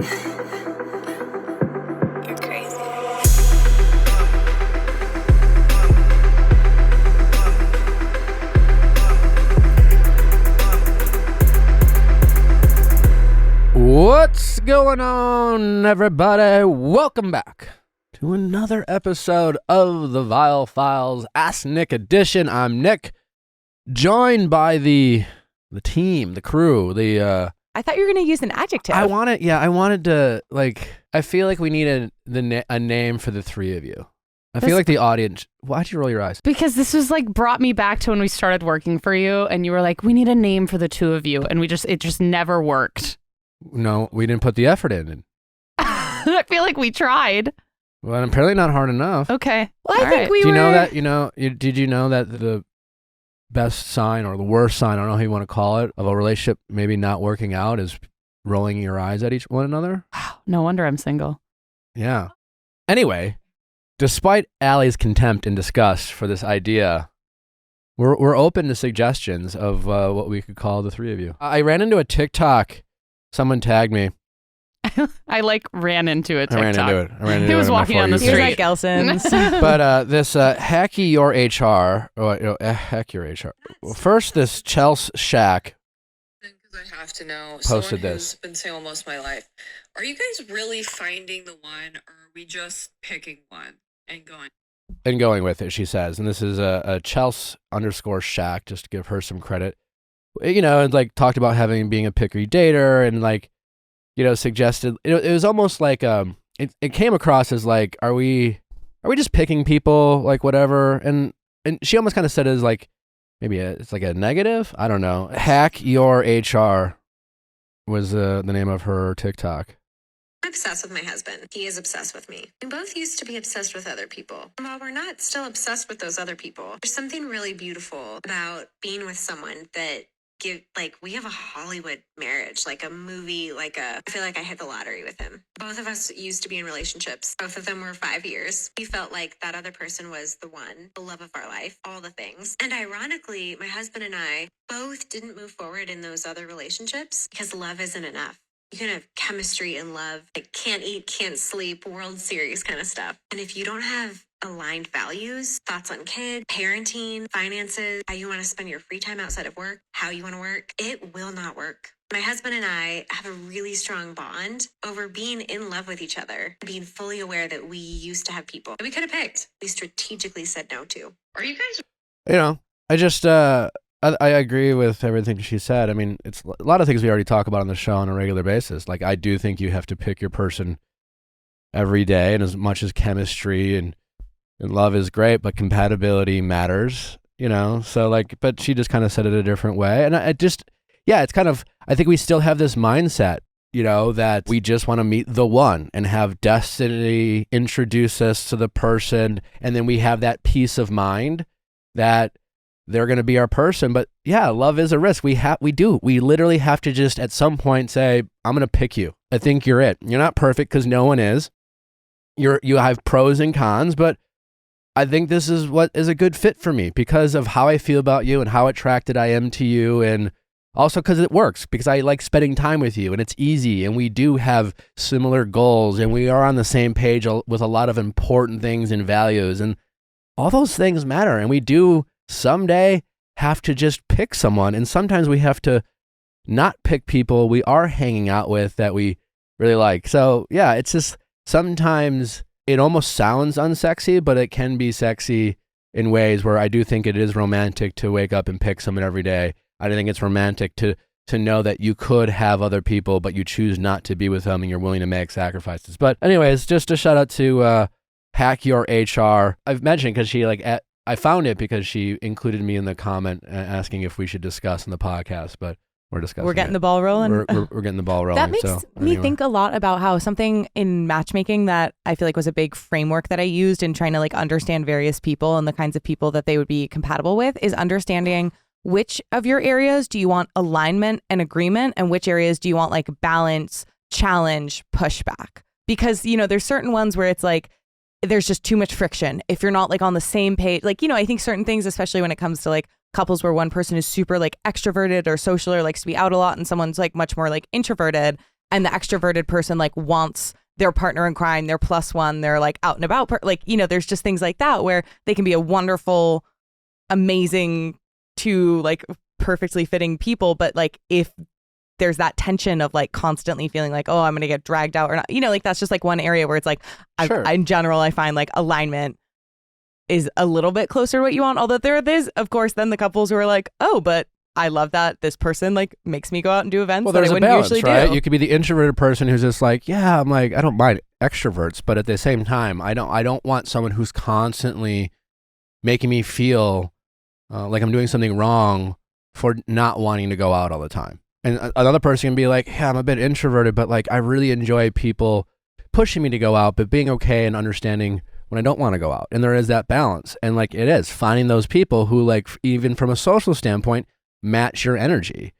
You're crazy. What's going on, everybody? Welcome back to another episode of the Viall Files Ask Nick edition. I'm Nick, joined by the team, the crew, I thought you were going to use an adjective. I wanted to, I feel like we need a name for the three of you. I feel like the audience, why'd you roll your eyes? Because this was brought me back to when we started working for you and you were like, we need a name for the two of you. And it just never worked. No, we didn't put the effort in. I feel like we tried. Well, apparently not hard enough. Okay. Well, I think we Do you were... know that, did you know that the best sign or the worst sign, I don't know how you want to call it, of a relationship maybe not working out is rolling your eyes at one another? Wow, no wonder I'm single. Yeah. Anyway, despite Allie's contempt and disgust for this idea, we're open to suggestions of what we could call the three of you. I ran into a TikTok. Someone tagged me. I your TikTok. I ran into it. He was walking down the For street. You He was page. at Gelson's. But this Hacky Your HR, Hack Your HR. Well, first, this Chelsea Shack Because I have to know. Posted Someone this. who's been single most of my life. Are you guys really finding the one, or are we just picking one and going with it, she says. And this is a Chelsea _Shack, just to give her some credit. And talked about being a picker dater and suggested, it was almost like, it came across as are we just picking people, whatever. And she almost kind of said it as maybe it's a negative. I don't know. Hack Your HR was the name of her TikTok. I'm obsessed with my husband. He is obsessed with me. We both used to be obsessed with other people. And while we're not still obsessed with those other people, there's something really beautiful about being with someone that we have a Hollywood marriage, like a movie, I feel like I hit the lottery with him. Both of us used to be in relationships. Both of them were 5 years. We felt like that other person was the one, the love of our life, all the things. And ironically, my husband and I both didn't move forward in those other relationships because love isn't enough. You can have chemistry and love, can't eat, can't sleep, World Series kind of stuff. And if you don't have aligned values, thoughts on kids, parenting, finances, how you want to spend your free time outside of work, how you want to work, it will not work. My husband and I have a really strong bond over being in love with each other, being fully aware that we used to have people that we could have picked. We strategically said no to. Are you guys I just, I agree with everything she said. I mean, it's a lot of things we already talk about on the show on a regular basis. I do think you have to pick your person every day, and as much as chemistry and love is great, but compatibility matters, So but she just kind of said it a different way. And it's kind of, I think we still have this mindset, that we just want to meet the one and have destiny introduce us to the person. And then we have that peace of mind that they're going to be our person. But yeah, love is a risk. We literally have to just at some point say, I'm going to pick you. I think you're it. You're not perfect because no one is. You have pros and cons, but I think this is what is a good fit for me because of how I feel about you and how attracted I am to you. And also because it works, because I like spending time with you and it's easy and we do have similar goals and we are on the same page with a lot of important things and values, and all those things matter. And we do someday have to just pick someone. And sometimes we have to not pick people we are hanging out with that we really like. So yeah, it's just sometimes it almost sounds unsexy, but it can be sexy in ways where I do think it is romantic to wake up and pick someone every day. I think it's romantic to know that you could have other people, but you choose not to be with them and you're willing to make sacrifices. But anyways, just a shout out to Hack Your HR. I've mentioned because she I found it because she included me in the comment asking if we should discuss in the podcast, but we're discussing. We're getting the ball rolling. We're getting the ball rolling. That makes me think a lot about how something in matchmaking that I feel like was a big framework that I used in trying to understand various people and the kinds of people that they would be compatible with is understanding which of your areas do you want alignment and agreement and which areas do you want balance, challenge, pushback. Because, there's certain ones where it's there's just too much friction. If you're not on the same page, I think certain things, especially when it comes to couples where one person is super extroverted or social or likes to be out a lot and someone's much more introverted, and the extroverted person like wants their partner in crime, their plus one, they're like out and about, like, you know, there's just things like that where they can be a wonderful, amazing, two like perfectly fitting people, but like if there's that tension of like constantly feeling like, oh, I'm gonna get dragged out or not, you know, like that's just like one area where it's like Sure. in general I find like alignment is a little bit closer to what you want, although there is of course then the couples who are like, oh, but I love that this person like makes me go out and do events Well, that I there's a wouldn't balance, usually right? do. You could be the introverted person who's just like, yeah, I'm like, I don't mind extroverts, but at the same time, I don't want someone who's constantly making me feel like I'm doing something wrong for not wanting to go out all the time. And another person can be like, yeah, I'm a bit introverted, but like I really enjoy people pushing me to go out, but being okay and understanding when I don't want to go out. And there is that balance. And like it is finding those people who like, even from a social standpoint, match your energy.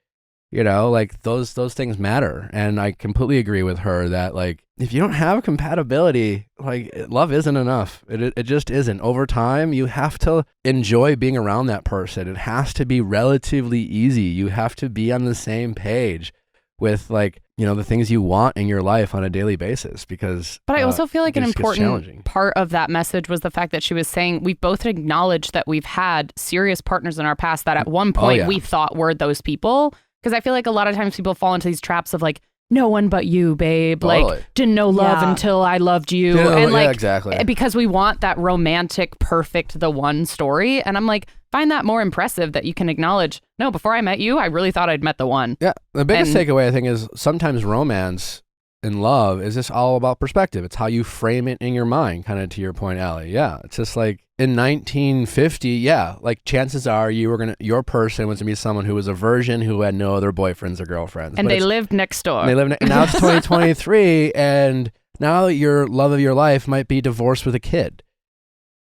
You know, like those things matter. And I completely agree with her that like if you don't have compatibility, like love isn't enough. It just isn't. Over time, you have to enjoy being around that person. It has to be relatively easy. You have to be on the same page with like, you know, the things you want in your life on a daily basis, because But I also feel like an it just gets important challenging. part of that message was the fact that she was saying we both acknowledged that we've had serious partners in our past that at one point yeah. we thought were those people. Because I feel like a lot of times people fall into these traps of like, no one but you, babe. Totally. Like, didn't know love Yeah. until I loved you. Yeah, and like, yeah, exactly. because we want that romantic, perfect, the one story. And I'm like, find that more impressive that you can acknowledge, no, before I met you, I really thought I'd met the one. Yeah, the biggest And- takeaway I think is sometimes romance and love is just all about perspective. It's how you frame it in your mind, kind of to your point, Allie. Yeah, it's just like in 1950, yeah, like chances are your person was gonna be someone who was a virgin who had no other boyfriends or girlfriends. And But they it's- lived next door. and they live. Now it's 2023, and now your love of your life might be divorced with a kid.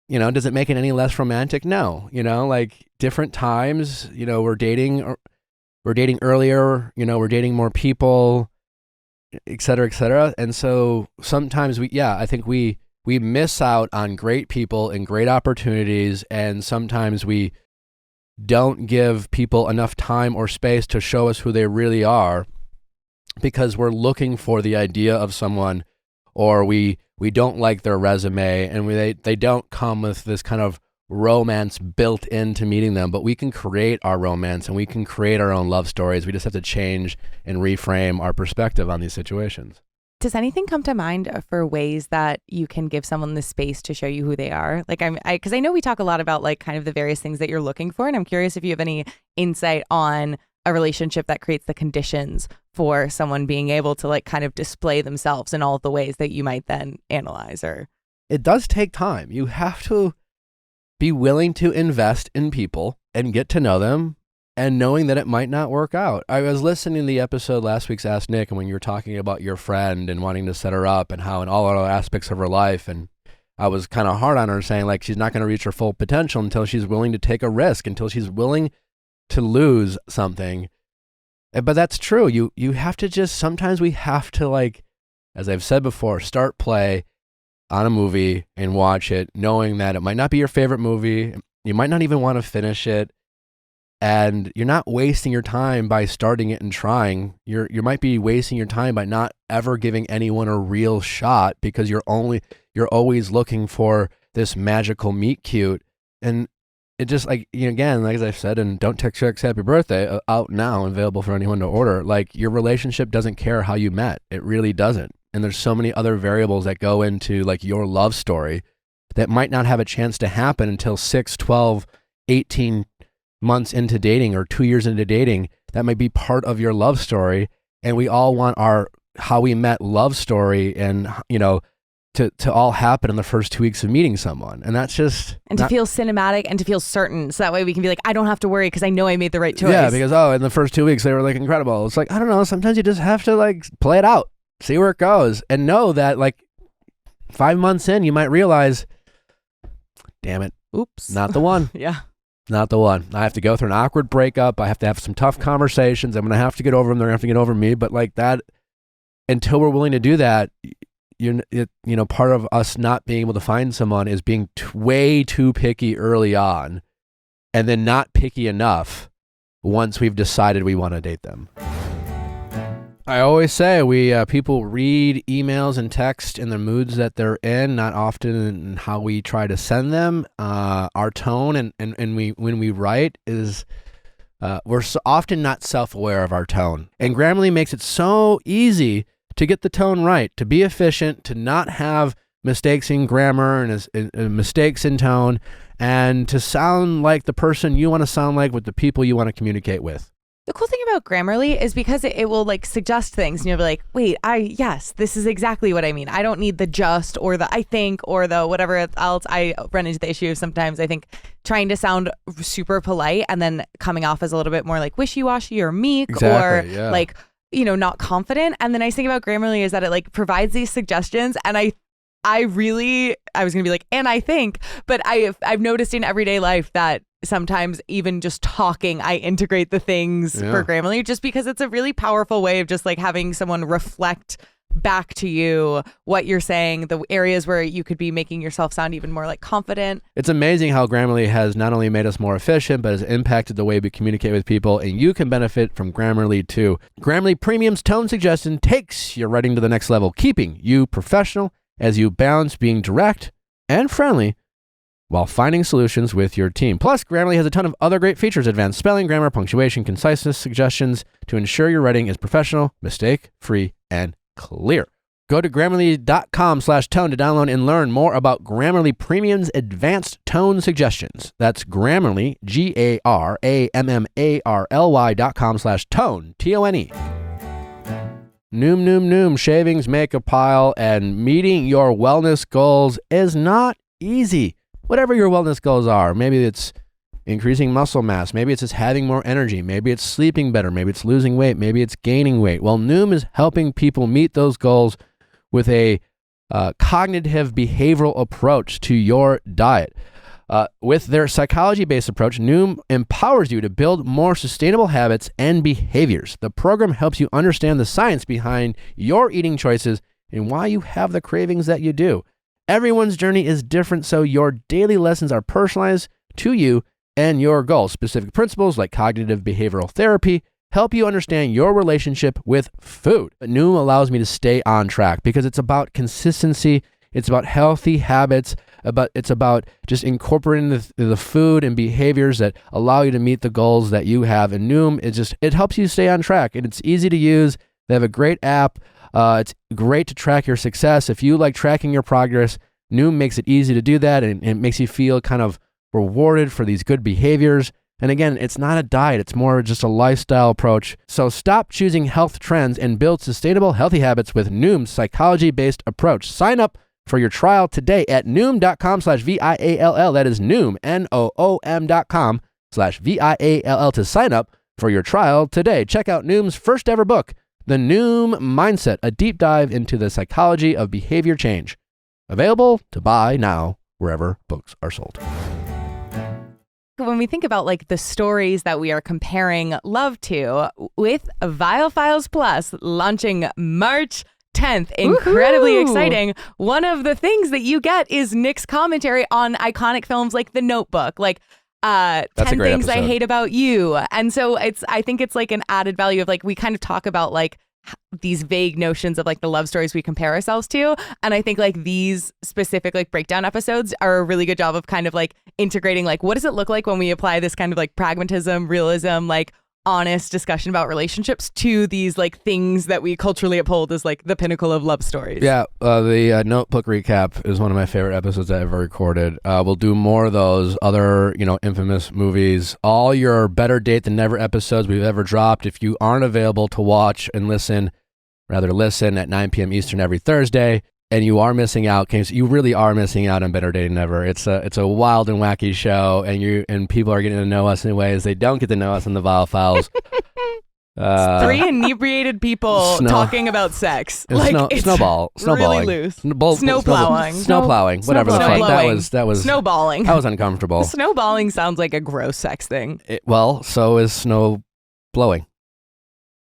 You know, does it make it any less romantic? No. You know, like different times. You know, we're dating earlier. You know, we're dating more people, et cetera, et cetera. And so sometimes I think we miss out on great people and great opportunities, and sometimes we don't give people enough time or space to show us who they really are because we're looking for the idea of someone, or we don't like their resume, and they don't come with this kind of romance built into meeting them. But we can create our romance and we can create our own love stories. We just have to change and reframe our perspective on these situations. Does anything come to mind for ways that you can give someone the space to show you who they are? Like because I know we talk a lot about like kind of the various things that you're looking for, and I'm curious if you have any insight on a relationship that creates the conditions for someone being able to like kind of display themselves in all of the ways that you might then analyze. Or It does take time. You have to be willing to invest in people and get to know them, and knowing that it might not work out. I was listening to the episode last week's Ask Nick, and when you were talking about your friend and wanting to set her up and how in all other aspects of her life, and I was kind of hard on her, saying like she's not going to reach her full potential until she's willing to take a risk, until she's willing to lose something. But that's true. You have to just, sometimes we have to, like, as I've said before, start play on a movie and watch it, knowing that it might not be your favorite movie. You might not even want to finish it. And you're not wasting your time by starting it and trying. You might be wasting your time by not ever giving anyone a real shot, because you're always looking for this magical meet cute. And it just, like, you know, again, like as I've said, and Don't Text Chicks Happy Birthday, out now, available for anyone to order. Like, your relationship doesn't care how you met. It really doesn't. And there's so many other variables that go into like your love story that might not have a chance to happen until 6, 12, 18 months into dating, or 2 years into dating. That might be part of your love story. And we all want our how we met love story, and, you know, to all happen in the first 2 weeks of meeting someone. And that's just, and to feel cinematic and to feel certain, so that way we can be like, I don't have to worry because I know I made the right choice. yeah, because in the first 2 weeks they were like incredible. It's like, I don't know, sometimes you just have to like play it out, see where it goes, and know that like 5 months in you might realize, damn it, Oops. not the one. Yeah. Not the one. I have to go through an awkward breakup. I have to have some tough conversations. I'm going to have to get over them. They're going to have to get over me. But like that, until we're willing to do that, you know, part of us not being able to find someone is being way too picky early on, and then not picky enough once we've decided we want to date them. I always say people read emails and text in the moods that they're in, not often in how we try to send them. Our tone and when we write is we're so often not self-aware of our tone. And Grammarly makes it so easy to get the tone right, to be efficient, to not have mistakes in grammar and mistakes in tone, and to sound like the person you want to sound like with the people you want to communicate with. The cool thing about Grammarly is because it will like suggest things and you'll be like, wait, yes, this is exactly what I mean. I don't need the just or the I think or the whatever else. I run into the issue sometimes. I think trying to sound super polite and then coming off as a little bit more like wishy-washy or meek or like, not confident. And the nice thing about Grammarly is that it like provides these suggestions, and I was going to be like, and I think, but I've noticed in everyday life that sometimes even just talking, I integrate the things for Grammarly just because it's a really powerful way of just like having someone reflect back to you what you're saying, the areas where you could be making yourself sound even more like confident. It's amazing how Grammarly has not only made us more efficient, but has impacted the way we communicate with people, and you can benefit from Grammarly too. Grammarly Premium's tone suggestion takes your writing to the next level, keeping you professional as you balance being direct and friendly while finding solutions with your team. Plus, Grammarly has a ton of other great features: advanced spelling, grammar, punctuation, conciseness suggestions to ensure your writing is professional, mistake-free, and clear. Go to Grammarly.com/tone to download and learn more about Grammarly Premium's advanced tone suggestions. That's Grammarly, GARAMMARLY.com/tone, TONE. Noom. Shavings make a pile, and meeting your wellness goals is not easy. Whatever your wellness goals are, maybe it's increasing muscle mass, maybe it's just having more energy, maybe it's sleeping better, maybe it's losing weight, maybe it's gaining weight. Well, Noom is helping people meet those goals with a cognitive behavioral approach to your diet. With their psychology-based approach, Noom empowers you to build more sustainable habits and behaviors. The program helps you understand the science behind your eating choices and why you have the cravings that you do. Everyone's journey is different, so your daily lessons are personalized to you and your goals. Specific principles like cognitive behavioral therapy help you understand your relationship with food. Noom allows me to stay on track because it's about consistency, it's about healthy habits, it's about just incorporating the food and behaviors that allow you to meet the goals that you have. And Noom, it helps you stay on track, and it's easy to use. They have a great app. It's great to track your success. If you like tracking your progress, Noom makes it easy to do that, and it makes you feel kind of rewarded for these good behaviors. And again, it's not a diet, it's more just a lifestyle approach. So stop choosing health trends and build sustainable, healthy habits with Noom's psychology-based approach. Sign up for your trial today at Noom.com/VIALL. That is Noom, NOOM.com/VIALL to sign up for your trial today. Check out Noom's first ever book, The Noom Mindset, a deep dive into the psychology of behavior change. Available to buy now wherever books are sold. When we think about like the stories that we are comparing love to, with Viall Files Plus launching March 10th, incredibly exciting. One of the things that you get is Nick's commentary on iconic films like The Notebook, like 10 Things I Hate About You. And so I think it's like an added value of like, we kind of talk about like these vague notions of like the love stories we compare ourselves to. And I think like these specific like breakdown episodes are a really good job of kind of like integrating like, what does it look like when we apply this kind of like pragmatism, realism, like honest discussion about relationships to these like things that we culturally uphold as like the pinnacle of love stories. Yeah, the Notebook recap is one of my favorite episodes I ever recorded. We'll do more of those other, infamous movies. All your Better Date Than Never episodes we've ever dropped. If you aren't available to watch and listen at 9 p.m. Eastern every Thursday, and you are missing out, you really are missing out on Better Date Than Never. It's a wild and wacky show, and people are getting to know us in ways they don't get to know us in the Viall Files. Three inebriated people talking about sex. Snowballing. Really loose. Snowplowing. Whatever the fuck. That was snowballing. That was uncomfortable. Snowballing sounds like a gross sex thing. So is snow blowing.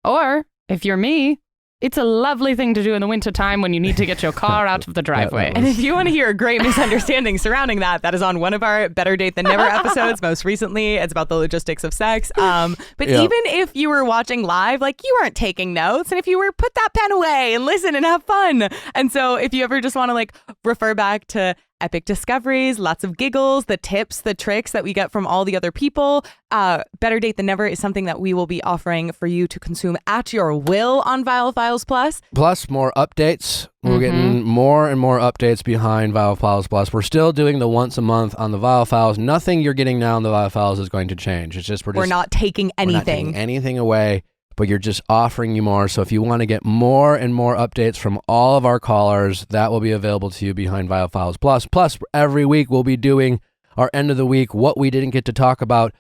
Or if you're me, It's a lovely thing to do in the wintertime when you need to get your car out of the driveway. And if you want to hear a great misunderstanding surrounding that is on one of our Better Date Than Never episodes. Most recently, it's about the logistics of sex. But even if you were watching live, like you weren't taking notes. And if you were, put that pen away and listen and have fun. And so if you ever just want to like refer back to epic discoveries, lots of giggles, the tips, the tricks that we get from all the other people. Better Date Than Never is something that we will be offering for you to consume at your will on Viall Files Plus. Plus more updates. We're getting more and more updates behind Viall Files Plus. We're still doing the once a month on the Viall Files. Nothing you're getting now on the Viall Files is going to change. It's just we're not taking anything. We're not taking anything away, but you're just offering you more. So if you want to get more and more updates from all of our callers, that will be available to you behind Viall Files Plus. Plus, every week we'll be doing our end of the week, what we didn't get to talk about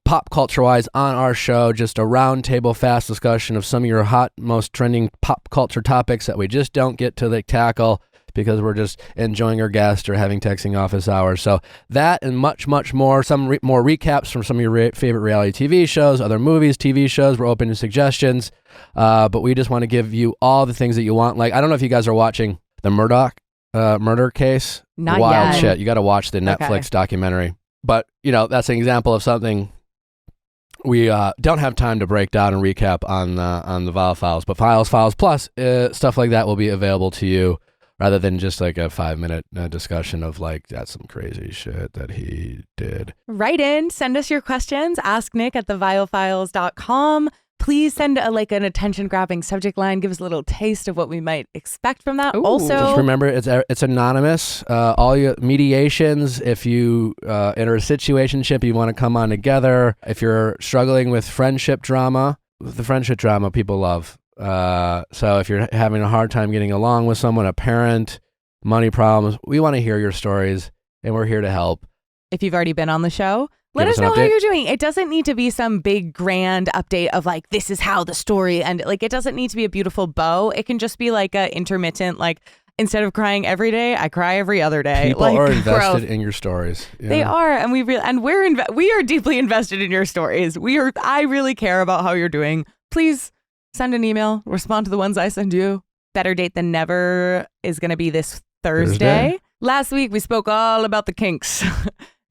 pop culture-wise on our show, just a roundtable fast discussion of some of your hot, most trending pop culture topics that we just don't get to tackle because we're just enjoying our guest or having texting office hours. So that and much, much more. Some more recaps from some of your favorite reality TV shows, other movies, TV shows. We're open to suggestions. But we just want to give you all the things that you want. Like, I don't know if you guys are watching the Murdoch murder case. Not Wild yet. shit. You got to watch the Netflix documentary. But, you know, that's an example of something we don't have time to break down and recap on the Viall Files. But Files Plus, stuff like that will be available to you, rather than just like a 5-minute discussion of like, that's some crazy shit that he did. Write in, send us your questions, ask Nick at theviallfiles.com. Please send an attention-grabbing subject line. Give us a little taste of what we might expect from that. Ooh. Also, just remember, it's anonymous. All your mediations, if you enter a situationship, you want to come on together. If you're struggling with friendship drama, the friendship drama people love. So if you're having a hard time getting along with someone, a parent, money problems, we want to hear your stories, and we're here to help. if you've already been on the show, let Give us us an know how update. you're doing. It doesn't need to be some big grand update of like, this is how the story ended. Like, it doesn't need to be a beautiful bow. It can just be like a intermittent, like, instead of crying every day, I cry every other day. People like, are invested growth. in your stories. Yeah. They are, and we are deeply invested in your stories. I really care about how you're doing. Please send an email. Respond to the ones I send you. Better Date Than Never is going to be this Thursday. Last week we spoke all about the kinks.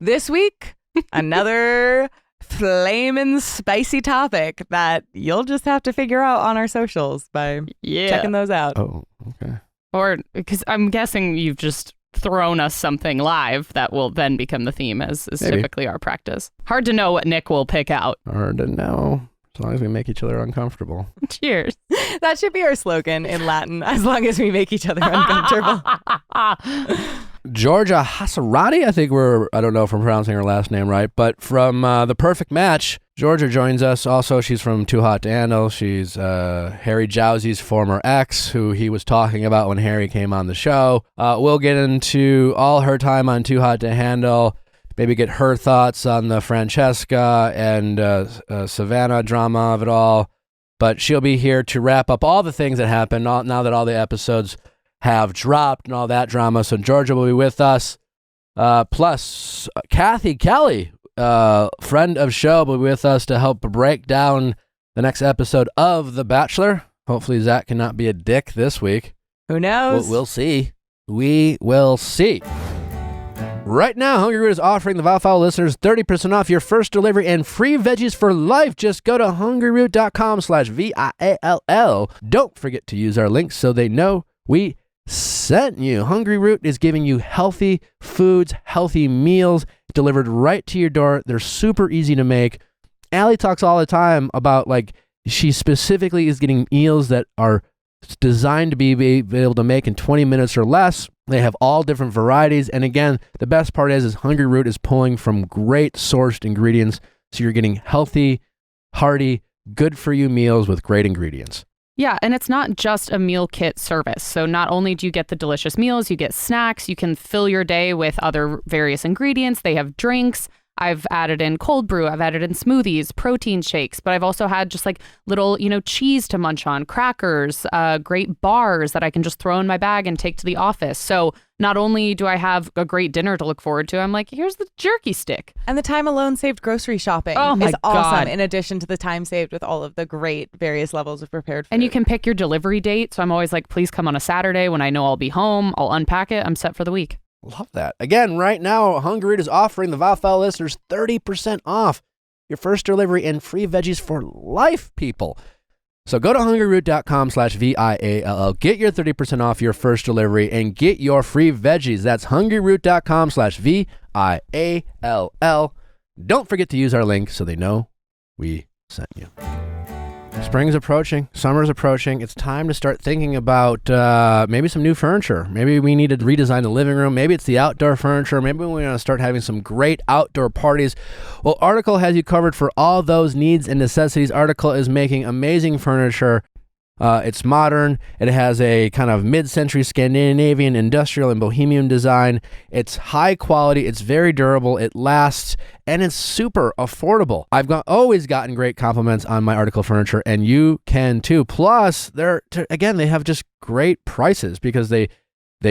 This week, another flamin' spicy topic that you'll just have to figure out on our socials by checking those out. Oh, okay. Or because I'm guessing you've just thrown us something live that will then become the theme, as is Maybe. typically our practice. Hard to know what Nick will pick out. Hard to know. As long as we make each other uncomfortable. Cheers. That should be our slogan in Latin, as long as we make each other uncomfortable. Georgia Hasarati, I don't know if I'm pronouncing her last name right, but from The Perfect Match, Georgia joins us. Also, she's from Too Hot to Handle. She's Harry Jowsey's former ex, who he was talking about when Harry came on the show. We'll get into all her time on Too Hot to Handle, maybe get her thoughts on the Francesca and Savannah drama of it all. But she'll be here to wrap up all the things that happened now that all the episodes have dropped and all that drama. So Georgia will be with us. Plus, Kathy Kelly, friend of show, will be with us to help break down the next episode of The Bachelor. Hopefully Zach cannot be a dick this week. Who knows? We'll see. We will see. Right now, Hungry Root is offering the Viall File listeners 30% off your first delivery and free veggies for life. Just go to hungryroot.com/VIALL. Don't forget to use our links so they know we sent you. Hungry Root is giving you healthy foods, healthy meals delivered right to your door. They're super easy to make. Allie talks all the time about, like, she specifically is getting meals that are designed to be able to make in 20 minutes or less. They have all different varieties. And again, the best part is Hungry Root is pulling from great sourced ingredients. So you're getting healthy, hearty, good for you meals with great ingredients. Yeah, and it's not just a meal kit service. So not only do you get the delicious meals, you get snacks. You can fill your day with other various ingredients. They have drinks. I've added in cold brew. I've added in smoothies, protein shakes, but I've also had just like little, cheese to munch on, crackers, great bars that I can just throw in my bag and take to the office. So not only do I have a great dinner to look forward to, I'm like, here's the jerky stick. And the time alone saved grocery shopping Oh my is awesome, God. in addition to the time saved with all of the great various levels of prepared food. And you can pick your delivery date. So I'm always like, please come on a Saturday when I know I'll be home. I'll unpack it. I'm set for the week. Love that. Again, right now, Hungry Root is offering the Viall Files listeners 30% off your first delivery and free veggies for life, people. So go to hungryroot.com/VIALL. Get your 30% off your first delivery and get your free veggies. That's hungryroot.com/VIALL. Don't forget to use our link so they know we sent you. Spring's approaching. Summer's approaching. It's time to start thinking about maybe some new furniture. Maybe we need to redesign the living room. Maybe it's the outdoor furniture. Maybe we want to start having some great outdoor parties. Well, Article has you covered for all those needs and necessities. Article is making amazing furniture. It's modern. It has a kind of mid-century Scandinavian, industrial, and bohemian design. It's high quality. It's very durable. It lasts, and it's super affordable. I've always gotten great compliments on my Article furniture, and you can too. Plus, they have just great prices because they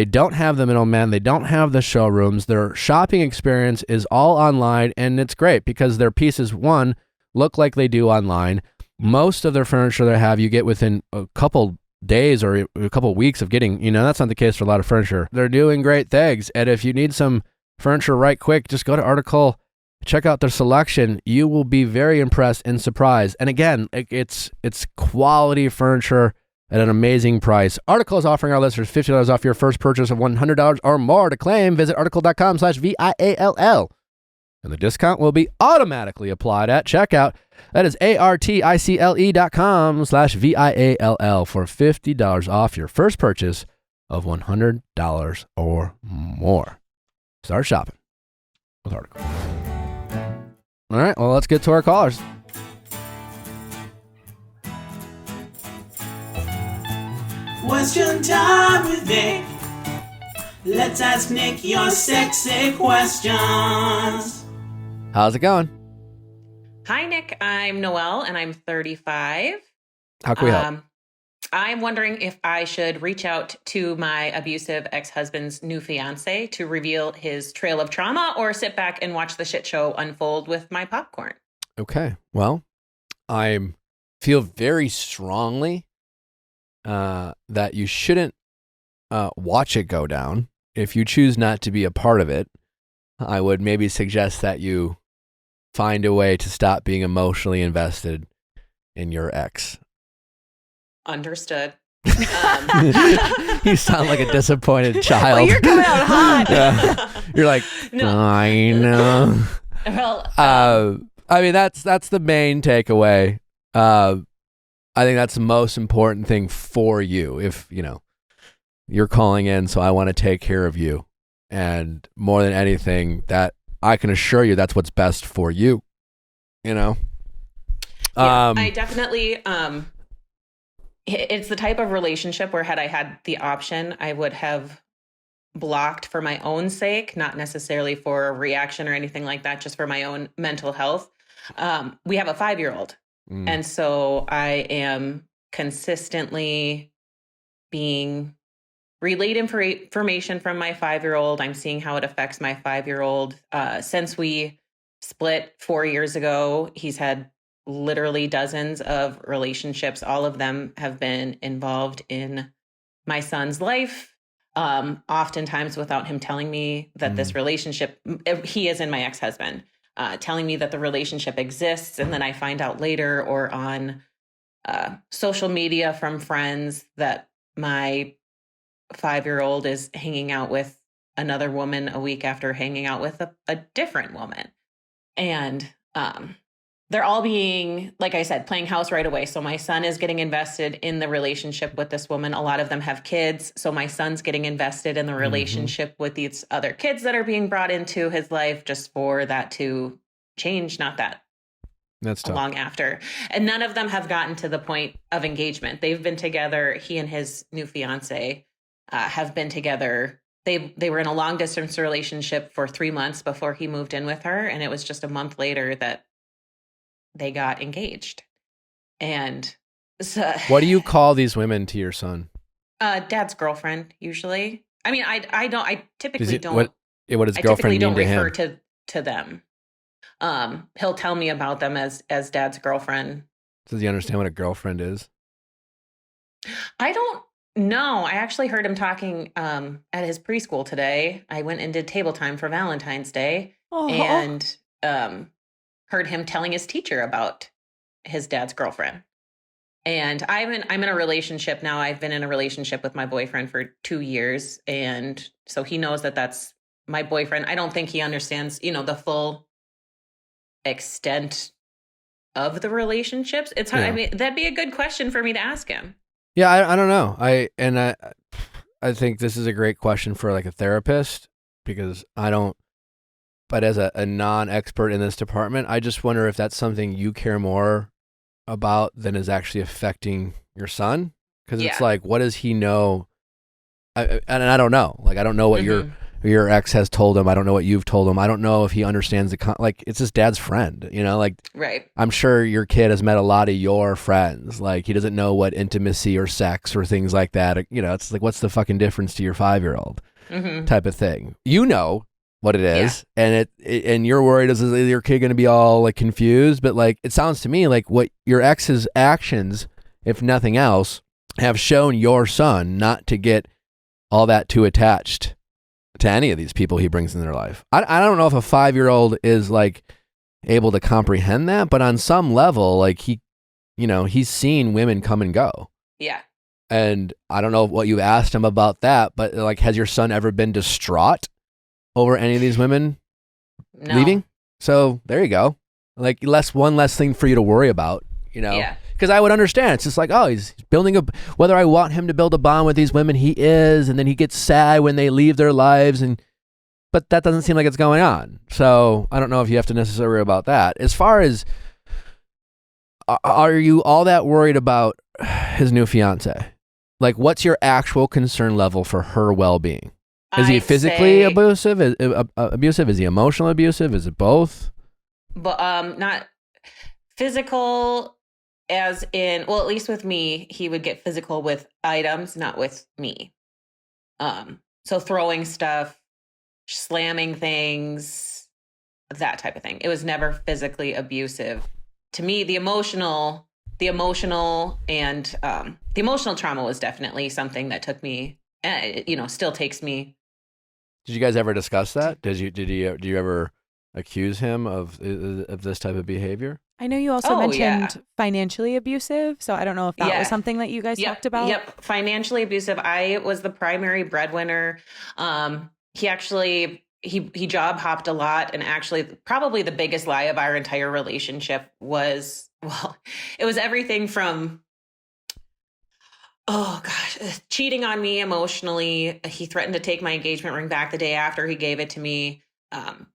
don't have the middleman. They don't have the showrooms. Their shopping experience is all online, and it's great because their pieces, one, look like they do online. Most of their furniture they have, you get within a couple days or a couple weeks of getting. That's not the case for a lot of furniture. They're doing great things. And if you need some furniture right quick, just go to Article, check out their selection. You will be very impressed and surprised. And again, it's quality furniture at an amazing price. Article is offering our listeners $50 off your first purchase of $100 or more. To claim, visit article.com/VIALL. And the discount will be automatically applied at checkout. That is article.com/VIALL for $50 off your first purchase of $100 or more. Start shopping with Article. All right, well, let's get to our callers. Question time with Nick. Let's ask Nick your sexy questions. How's it going? Hi, Nick. I'm Noelle, and I'm 35. How can we help? I'm wondering if I should reach out to my abusive ex-husband's new fiancé to reveal his trail of trauma, or sit back and watch the shit show unfold with my popcorn. Okay. Well, I feel very strongly that you shouldn't watch it go down. If you choose not to be a part of it, I would maybe suggest that you find a way to stop being emotionally invested in your ex. Understood. You sound like a disappointed child. Well, you're coming out hot. Yeah. You're like, No. I know. Well, I mean, that's the main takeaway. I think that's the most important thing for you. If, you're calling in, so I want to take care of you. And more than anything, that I can assure you that's what's best for you. I definitely, it's the type of relationship where had I had the option, I would have blocked for my own sake, not necessarily for a reaction or anything like that, just for my own mental health. We have a 5-year-old. And so I am consistently being relayed information from my 5-year-old. I'm seeing how it affects my 5-year-old. Since we split 4 years ago, he's had literally dozens of relationships. All of them have been involved in my son's life. Oftentimes without him telling me that this relationship, he is in my ex-husband, telling me that the relationship exists. And then I find out later or on social media from friends that my 5-year-old is hanging out with another woman a week after hanging out with a different woman. And they're all being, like I said, playing house right away. So my son is getting invested in the relationship with this woman. A lot of them have kids. So my son's getting invested in the relationship with these other kids that are being brought into his life just for that to change, not that That's tough. long after. And none of them have gotten to the point of engagement. They've been together. He and his new fiance have been together they were in a long distance relationship for 3 months before he moved in with her. And it was just a month later that they got engaged. And so What do you call these women to your son? Dad's girlfriend, usually. I mean, I typically don't. What does I girlfriend typically don't mean to refer him? to them. He'll tell me about them as dad's girlfriend. Does he understand what a girlfriend is? I don't know. I actually heard him talking at his preschool today. I went and did table time for Valentine's Day and heard him telling his teacher about his dad's girlfriend. And I'm in a relationship now. I've been in a relationship with my boyfriend for 2 years. And so he knows that that's my boyfriend. I don't think he understands, the full extent of the relationships. It's hard. Yeah. I mean, that'd be a good question for me to ask him. Yeah, I don't know. I think this is a great question for like a therapist because I don't. But as a non-expert in this department, I just wonder if that's something you care more about than is actually affecting your son. Because it's like, what does he know? And I don't know. Like, I don't know what your ex has told him. I don't know what you've told him. I don't know if he understands like it's his dad's friend, like right. I'm sure your kid has met a lot of your friends. Like he doesn't know what intimacy or sex or things like that. It's like, what's the fucking difference to your 5-year-old type of thing? What it is, and and you're worried is your kid going to be all like confused, but like it sounds to me like what your ex's actions, if nothing else, have shown your son not to get all that too attached to any of these people he brings in their life. I don't know if a 5-year-old is like able to comprehend that, but on some level, like he's seen women come and go. Yeah. And I don't know what you've asked him about that, but like, has your son ever been distraught over any of these women leaving? So there you go. Like one less thing for you to worry about, Yeah. Because I would understand. It's just like, oh, he's building whether I want him to build a bond with these women, he is, and then he gets sad when they leave their lives, but that doesn't seem like it's going on. So I don't know if you have to necessarily worry about that. As far as, are you all that worried about his new fiance? Like, what's your actual concern level for her well-being? Is he physically abusive? Abusive? Is he emotionally abusive? Is it both? But not physical, as in, well, at least with me, he would get physical with items, not with me. So throwing stuff, slamming things, that type of thing. It was never physically abusive. To me, the emotional and the emotional trauma was definitely something that took me, still takes me. Did you guys ever discuss that? Do you ever accuse him of this type of behavior? I know you also mentioned financially abusive, so I don't know if that was something that you guys talked about. Yep, financially abusive. I was the primary breadwinner. He actually he job hopped a lot, and actually probably the biggest lie of our entire relationship was, it was everything from, oh gosh, cheating on me emotionally. He threatened to take my engagement ring back the day after he gave it to me. And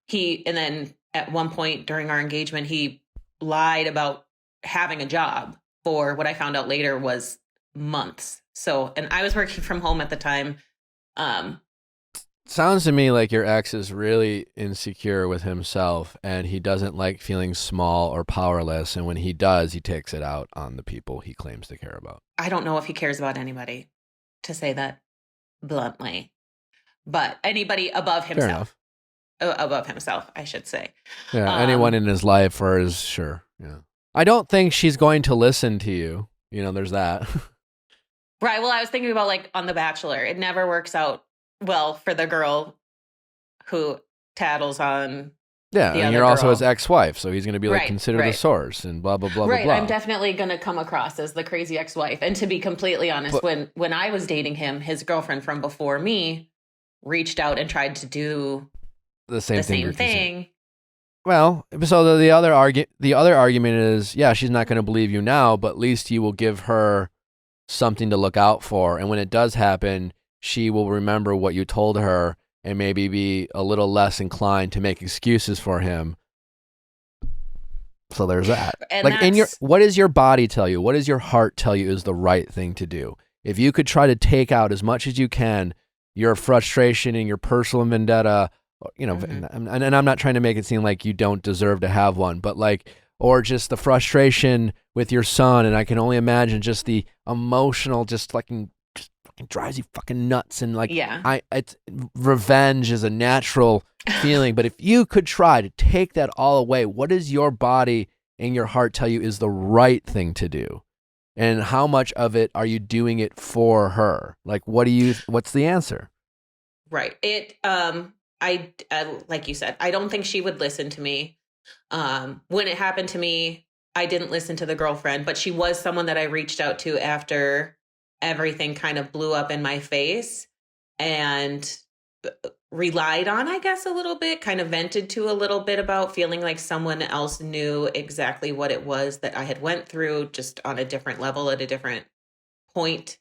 then at one point during our engagement, he lied about having a job for what I found out later was months. So, and I was working from home at the time. Sounds to me like your ex is really insecure with himself, and he doesn't like feeling small or powerless. And when he does, he takes it out on the people he claims to care about. I don't know if he cares about anybody, to say that bluntly, but anybody above himself. Fair enough. Above himself, I should say. Yeah, anyone in his life or his, sure. Yeah. I don't think she's going to listen to you. There's that. Right. Well, I was thinking about like on The Bachelor. It never works out well for the girl who tattles on. Yeah, and you're also his ex-wife, so he's going to be like, right, consider right. the source and blah, blah, blah, right, blah, blah. I'm definitely going to come across as the crazy ex-wife. And to be completely honest, when I was dating him, his girlfriend from before me reached out and tried to do the same thing. Well, so the other argument is, yeah, she's not going to believe you now, but at least you will give her something to look out for. And when it does happen, she will remember what you told her and maybe be a little less inclined to make excuses for him. So there's that. And like what does your body tell you? What does your heart tell you is the right thing to do? If you could try to take out as much as you can your frustration and your personal vendetta, you know, and I'm not trying to make it seem like you don't deserve to have one, but like, or just the frustration with your son. And I can only imagine just the emotional, just fucking drives you fucking nuts. And like, it's revenge is a natural feeling, but if you could try to take that all away, what does your body and your heart tell you is the right thing to do? And how much of it are you doing it for her? Like, what's the answer? Right. I like you said, I don't think she would listen to me. When it happened to me, I didn't listen to the girlfriend, but she was someone that I reached out to after everything kind of blew up in my face, and relied on, I guess, a little bit, kind of vented to a little bit about feeling like someone else knew exactly what it was that I had went through, just on a different level at a different point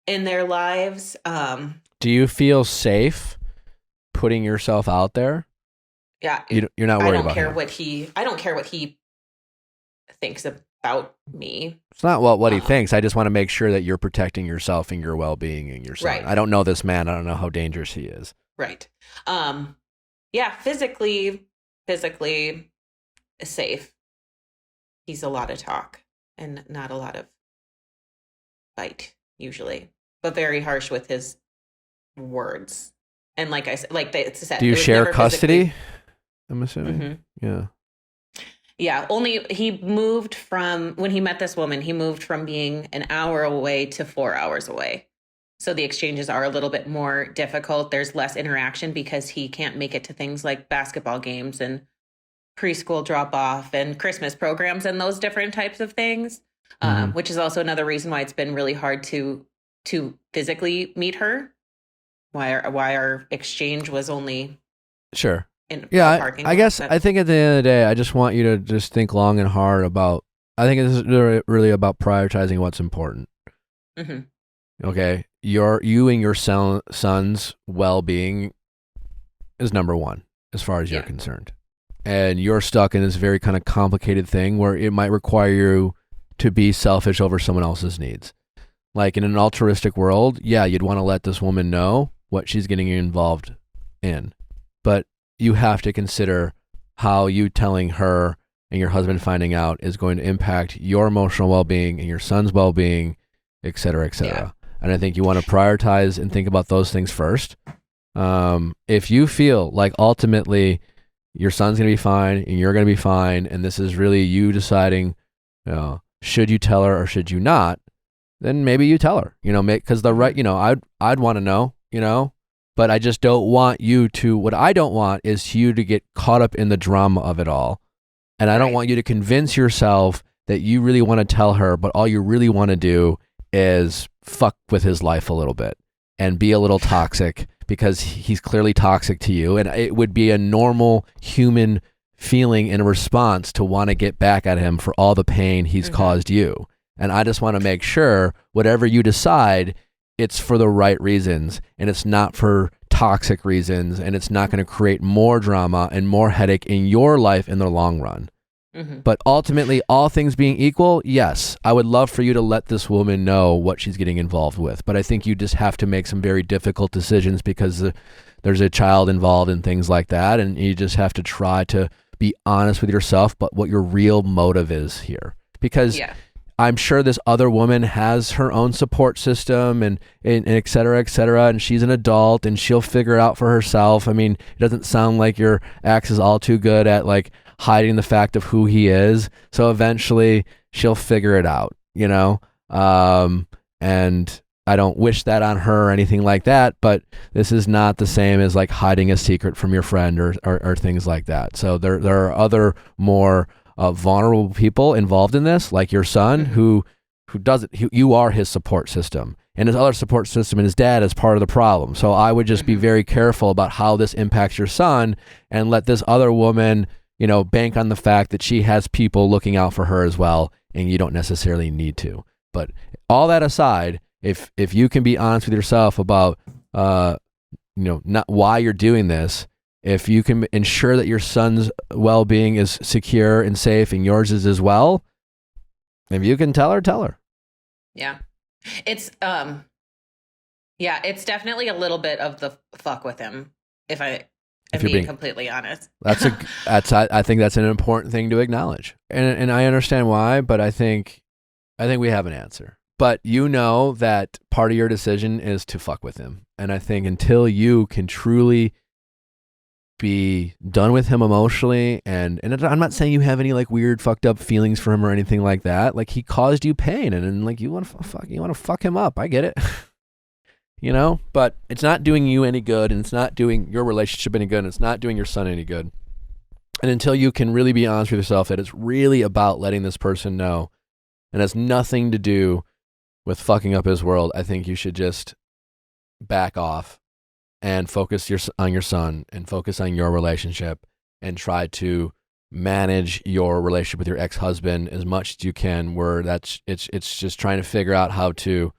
in their lives. Do you feel safe putting yourself out there? Yeah. You're not worried about him. I don't care what he thinks about me. It's not what he thinks. I just want to make sure that you're protecting yourself and your well-being and your son. Right. I don't know this man. I don't know how dangerous he is. Right. Yeah, physically safe. He's a lot of talk and not a lot of bite usually, but very harsh with his words. And like I said, it's said, do you share custody? I'm assuming. Mm-hmm. Yeah. Yeah. Only he moved from, when he met this woman, he moved from being an hour away to 4 hours away. So the exchanges are a little bit more difficult. There's less interaction because he can't make it to things like basketball games and preschool drop off and Christmas programs and those different types of things, which is also another reason why it's been really hard to physically meet her. Why our exchange was only sure. In I guess I think at the end of the day, I just want you to just think long and hard about. I think it's really about prioritizing what's important. Mm-hmm. Okay, you and your son's well-being is number one as far as you're concerned, and you're stuck in this very kind of complicated thing where it might require you to be selfish over someone else's needs. Like in an altruistic world, you'd want to let this woman know what she's getting involved in, but you have to consider how you telling her and your husband finding out is going to impact your emotional well-being and your son's well-being, et cetera, et cetera. Yeah. And I think you want to prioritize and think about those things first. If you feel like ultimately your son's going to be fine and you're going to be fine, and this is really you deciding, should you tell her or should you not, then maybe you tell her, because I'd want to know, but I just don't want you to, what I don't want is you to get caught up in the drama of it all. And I don't want you to convince yourself that you really want to tell her, but all you really want to do is fuck with his life a little bit and be a little toxic because he's clearly toxic to you. And it would be a normal human feeling and response to want to get back at him for all the pain he's caused you. And I just want to make sure whatever you decide, it's for the right reasons and it's not for toxic reasons, and it's not going to create more drama and more headache in your life in the long run. But ultimately, all things being equal, yes, I would love for you to let this woman know what she's getting involved with. But I think you just have to make some very difficult decisions because there's a child involved and things like that. And you just have to try to be honest with yourself, but what your real motive is here. Because I'm sure this other woman has her own support system and et cetera, and she's an adult and she'll figure it out for herself. I mean, it doesn't sound like your ex is all too good at like hiding the fact of who he is. So eventually she'll figure it out, and I don't wish that on her or anything like that, but this is not the same as like hiding a secret from your friend or things like that. So there are other more vulnerable people involved in this, like your son, who you are his support system, and his other support system and his dad is part of the problem. So I would just be very careful about how this impacts your son, and let this other woman, bank on the fact that she has people looking out for her as well, and you don't necessarily need to. But all that aside, if you can be honest with yourself about not why you're doing this, if you can ensure that your son's well-being is secure and safe and yours is as well, if you can tell her. Yeah. It's, Yeah, it's definitely a little bit of the fuck with him, if I am you're being being- completely honest. I think that's an important thing to acknowledge. And I understand why, but I think we have an answer. But you know that part of your decision is to fuck with him. And I think until you can truly be done with him emotionally, and I'm not saying you have any like weird fucked up feelings for him or anything like that. Like he caused you pain, and like you want to fuck him up. I get it. You know, but it's not doing you any good, and it's not doing your relationship any good, and it's not doing your son any good. And until you can really be honest with yourself that it's really about letting this person know and has nothing to do with fucking up his world, I think you should just back off and focus on your son and focus on your relationship and try to manage your relationship with your ex-husband as much as you can, where it's just trying to figure out how to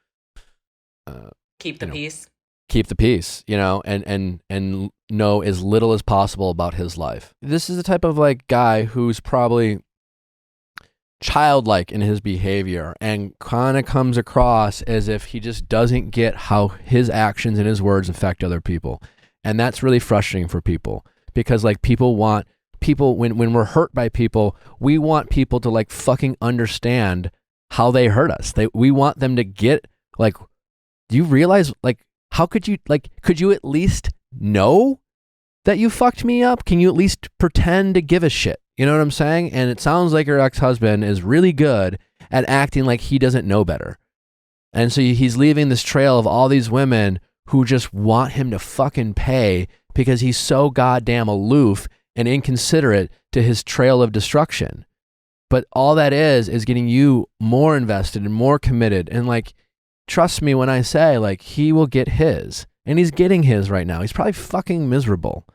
Keep the peace. Keep the peace, you know, and know as little as possible about his life. This is the type of like guy who's probably childlike in his behavior and kind of comes across as if he just doesn't get how his actions and his words affect other people. And that's really frustrating for people because like when we're hurt by people, we want people to like fucking understand how they hurt us. We want them to get like, do you realize like, how could you at least know that you fucked me up? Can you at least pretend to give a shit? You know what I'm saying? And it sounds like your ex-husband is really good at acting like he doesn't know better. And so he's leaving this trail of all these women who just want him to fucking pay because he's so goddamn aloof and inconsiderate to his trail of destruction. But all that is getting you more invested and more committed. And like, trust me when I say like he will get his, and he's getting his right now. He's probably fucking miserable.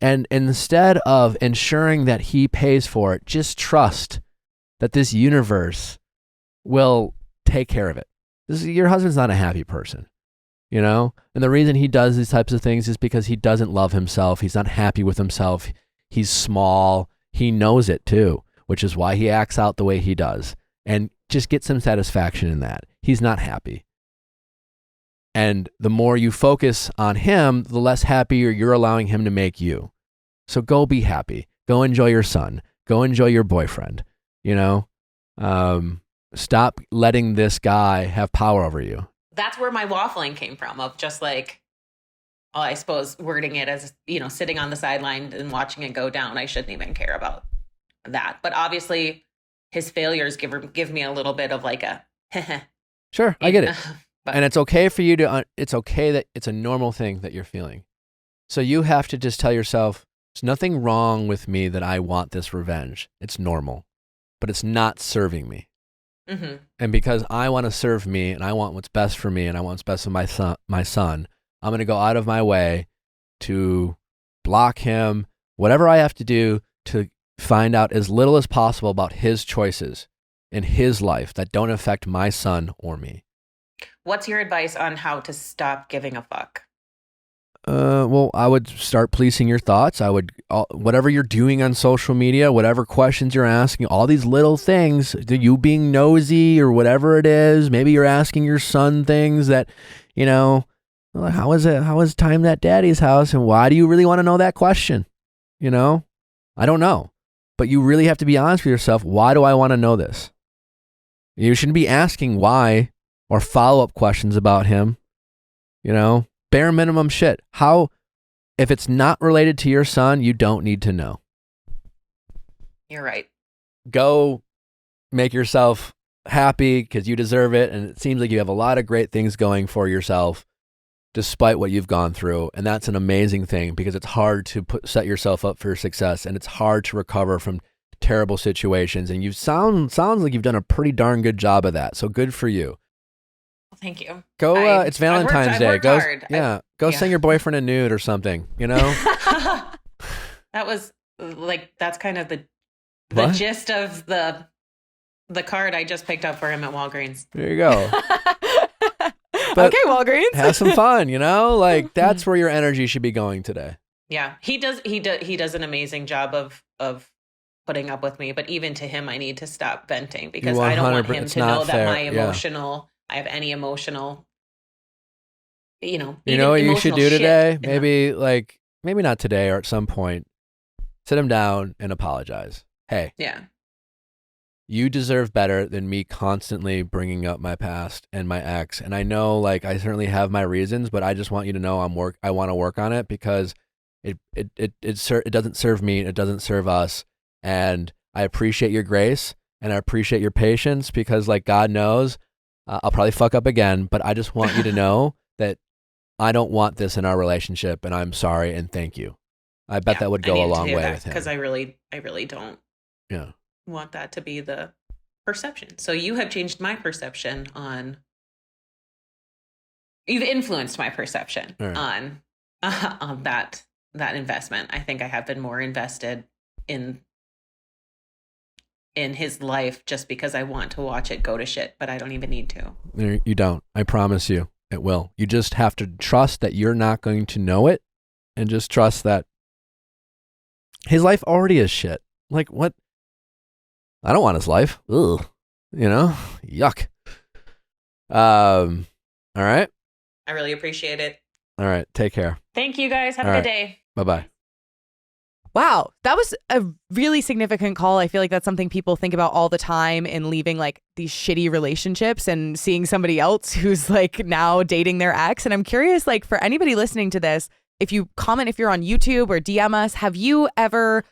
And instead of ensuring that he pays for it, just trust that this universe will take care of it. Your husband's not a happy person, you know? And the reason he does these types of things is because he doesn't love himself. He's not happy with himself. He's small. He knows it too, which is why he acts out the way he does. And just get some satisfaction in that. He's not happy. And the more you focus on him, the less happier you're allowing him to make you. So go be happy. Go enjoy your son. Go enjoy your boyfriend. You know, stop letting this guy have power over you. That's where my waffling came from, of just like, well, I suppose wording it as, you know, sitting on the sideline and watching it go down. I shouldn't even care about that. But obviously his failures give me a little bit of like a Sure, I get it. And it's okay for you to, it's okay that it's a normal thing that you're feeling. So you have to just tell yourself, there's nothing wrong with me that I want this revenge. It's normal, but it's not serving me. Mm-hmm. And because I want to serve me and I want what's best for me and I want what's best for my son, I'm going to go out of my way to block him, whatever I have to do to find out as little as possible about his choices in his life that don't affect my son or me. What's your advice on how to stop giving a fuck? Well, I would start policing your thoughts. I would, whatever you're doing on social media, whatever questions you're asking, all these little things, you being nosy or whatever it is, maybe you're asking your son things that, you know, how was time at daddy's house? And why do you really want to know that question? You know, I don't know, but you really have to be honest with yourself. Why do I want to know this? You shouldn't be asking why or follow-up questions about him, you know, bare minimum shit. If it's not related to your son, you don't need to know. You're right. Go make yourself happy because you deserve it. And it seems like you have a lot of great things going for yourself despite what you've gone through. And that's an amazing thing because it's hard to set yourself up for success, and it's hard to recover from terrible situations. And you sounds like you've done a pretty darn good job of that. So good for you. Thank you. Go. It's Valentine's Day. Go hard. Go send your boyfriend a nude or something. You know. That was like, that's kind of the What? gist of the card I just picked up for him at Walgreens. There you go. But Okay, Walgreens. have some fun. You know, like that's where your energy should be going today. Yeah, he does an amazing job of putting up with me. But even to him, I need to stop venting because I don't want him to know that I have any emotional You know what you should do today? Maybe not today or at some point. Sit him down and apologize. Hey. Yeah. You deserve better than me constantly bringing up my past and my ex. And I know, like, I certainly have my reasons, but I just want you to know I want to work on it because it doesn't serve me. It doesn't serve us. And I appreciate your grace and I appreciate your patience because, like, God knows I'll probably fuck up again, but I just want you to know that I don't want this in our relationship and I'm sorry and thank you. I bet that would go a long way with him. Because I really don't. Yeah. Want that to be the perception. So you have changed my perception on. You've influenced my perception on that investment. I think I have been more invested in his life just because I want to watch it go to shit, but I don't even need to. You don't. I promise you, it will. You just have to trust that you're not going to know it, and just trust that his life already is shit. Like what? I don't want his life. Ugh. Yuck. All right. I really appreciate it. All right. Take care. Thank you guys. Have a good day. Bye-bye. Wow. That was a really significant call. I feel like that's something people think about all the time in leaving like these shitty relationships and seeing somebody else who's like now dating their ex. And I'm curious, like for anybody listening to this, if you comment, if you're on YouTube or DM us, have you ever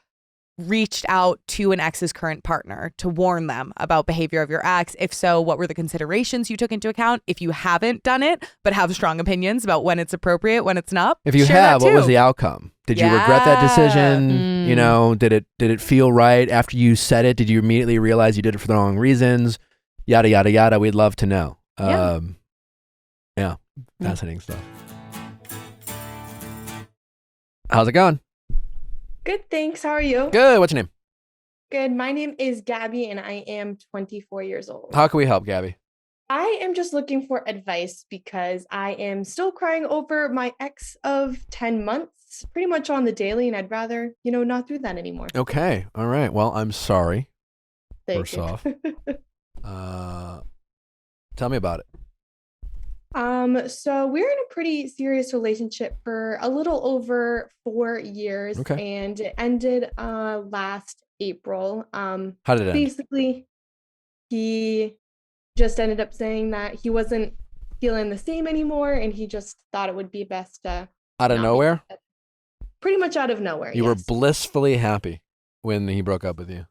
reached out to an ex's current partner to warn them about behavior of your ex? If so, what were the considerations you took into account? If you haven't done it, but have strong opinions about when it's appropriate, when it's not, if you have, what was the outcome? Did you regret that decision? Did it feel right after you said it? Did you immediately realize you did it for the wrong reasons? Yada, yada, yada. We'd love to know. Fascinating stuff. How's it going? Good, thanks. How are you? Good. What's your name? Good. My name is Gabby, and I am 24 years old. How can we help, Gabby? I am just looking for advice because I am still crying over my ex of 10 months, pretty much on the daily, and I'd rather, not do that anymore. Okay. All right. Well, I'm sorry. Thank you. First off. Tell me about it. So we're in a pretty serious relationship for a little over 4 years, and it ended last April. How did it end? Basically, he just ended up saying that he wasn't feeling the same anymore, and he just thought it would be best to out of nowhere. Pretty much out of nowhere. You were blissfully happy when he broke up with you.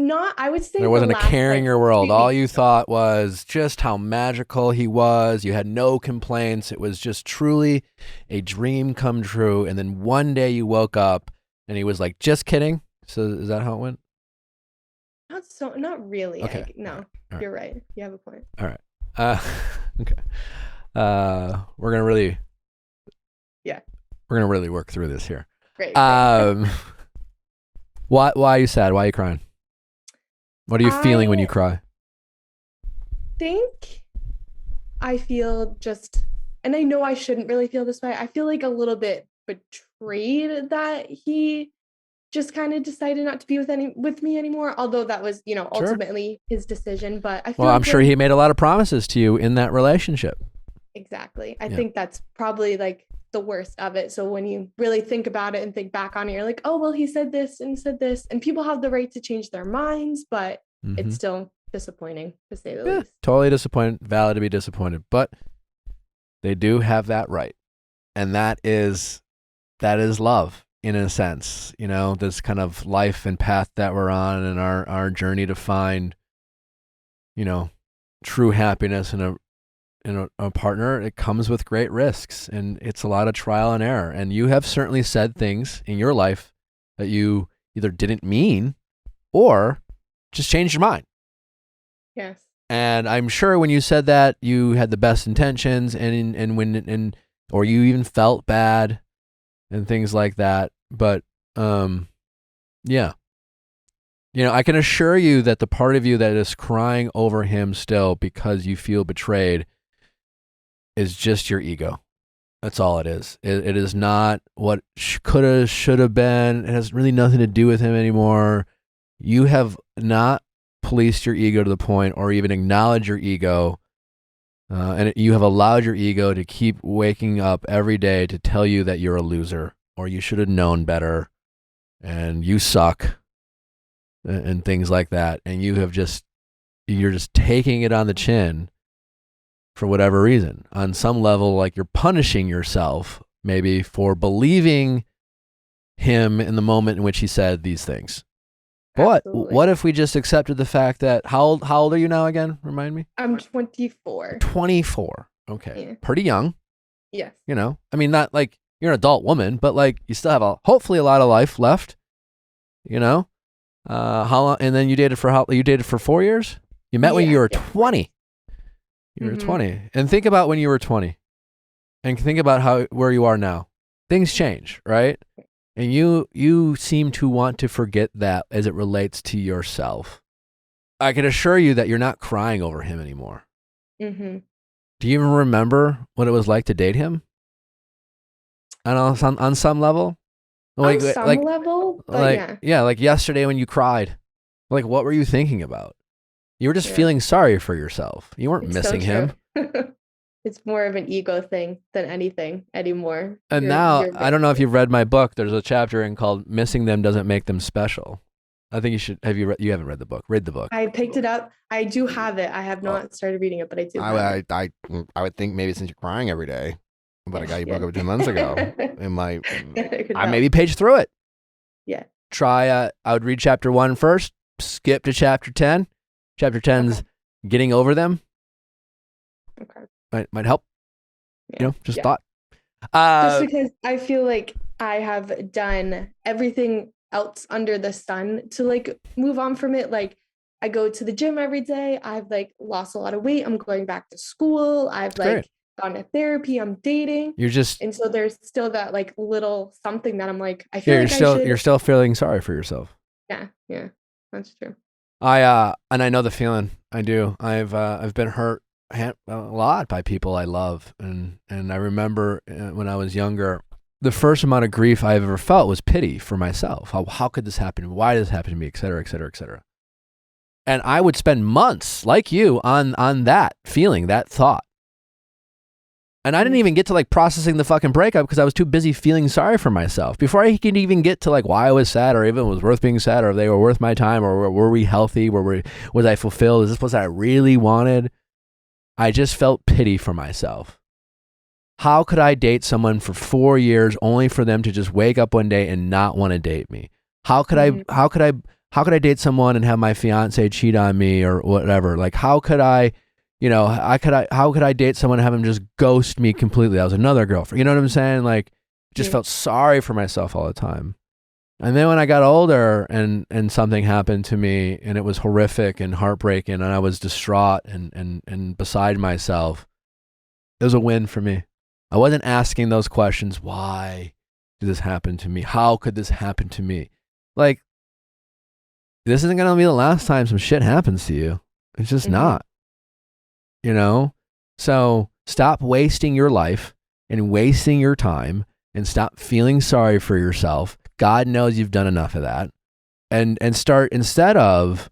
I would say there wasn't a care in your world. All you thought was just how magical he was. You had no complaints. It was just truly a dream come true. And then one day you woke up and he was like, just kidding. So is that how it went? Not really. Okay. No, right. You're right. You have a point. All right. Okay. We're going to really. Yeah. We're going to really work through this here. Great. Why are you sad? Why are you crying? What are you feeling when you cry? I feel just, and I know I shouldn't really feel this way. I feel like a little bit betrayed that he just kind of decided not to be with me anymore. Although that was, ultimately his decision. But I feel I'm sure he made a lot of promises to you in that relationship. Exactly. I think that's probably like the worst of it. So when you really think about it and think back on it, you're like, oh, well, he said this and said this, and people have the right to change their minds, but it's still disappointing to say the least. Totally disappointed, valid to be disappointed, but they do have that right. And that is love in a sense, this kind of life and path that we're on and our journey to find, true happiness in a partner. It comes with great risks and it's a lot of trial and error. And you have certainly said things in your life that you either didn't mean or just changed your mind. Yes. And I'm sure when you said that, you had the best intentions or you even felt bad and things like that. But, yeah. I can assure you that the part of you that is crying over him still because you feel betrayed is just your ego. That's all it is. It is not what could have, should have been. It has really nothing to do with him anymore. You have not policed your ego to the point or even acknowledged your ego And you have allowed your ego to keep waking up every day to tell you that you're a loser or you should have known better and you suck and things like that. And you're just taking it on the chin for whatever reason. On some level, like you're punishing yourself maybe for believing him in the moment in which he said these things. But what if we just accepted the fact that how old are you now again? Remind me. I'm 24. 24. Okay. Yeah. Pretty young. Yes. You know, I mean, not like you're an adult woman, but like you still have hopefully a lot of life left, you know? How long? And then you dated for 4 years? You met when you were 20. You were 20. And think about when you were 20 and think about where you are now. Things change, right? And you seem to want to forget that as it relates to yourself. I can assure you that you're not crying over him anymore. Mm-hmm. Do you even remember what it was like to date him? I don't know, on some level? On some level, but yeah, like yesterday when you cried. Like, what were you thinking about? You were just feeling sorry for yourself. You weren't missing him. It's more of an ego thing than anything anymore. And now, I don't know if you've read my book. There's a chapter called "Missing Them Doesn't Make Them Special." I think you should. You haven't read the book. Read the book. I picked it up. I do have it. I have not started reading it, but I do. I would think maybe since you're crying every day, but I got your book up 2 months ago. I maybe page through it. Yeah. Try. I would read chapter 1 first. Skip to chapter 10. Chapter 10's getting over them. Okay. Might help. Yeah. Just thought. Just because I feel like I have done everything else under the sun to like move on from it. Like I go to the gym every day. I've like lost a lot of weight. I'm going back to school. I've gone to therapy. I'm dating. And so there's still that like little something that I'm like, I feel you're still feeling sorry for yourself. Yeah, that's true. And I know the feeling. I do. I've been hurt a lot by people I love, and I remember when I was younger, the first amount of grief I ever felt was pity for myself. How could this happen? Why did this happen to me? Et cetera, et cetera, et cetera. And I would spend months, like you, on that feeling, that thought. And I didn't even get to like processing the fucking breakup because I was too busy feeling sorry for myself. Before I could even get to like why I was sad or even it was worth being sad or if they were worth my time or were we healthy? Was I fulfilled? Is this what I really wanted? I just felt pity for myself. How could I date someone for 4 years only for them to just wake up one day and not want to date me? How could I date someone and have my fiancé cheat on me or whatever? Like how could I date someone and have him just ghost me completely? That was another girlfriend. You know what I'm saying? Like just felt sorry for myself all the time. And then when I got older and something happened to me and it was horrific and heartbreaking and I was distraught and beside myself, it was a win for me. I wasn't asking those questions. Why did this happen to me? How could this happen to me? Like, this isn't going to be the last time some shit happens to you. It's just not, you know? So stop wasting your life and wasting your time and stop feeling sorry for yourself. God knows you've done enough of that. And start, instead of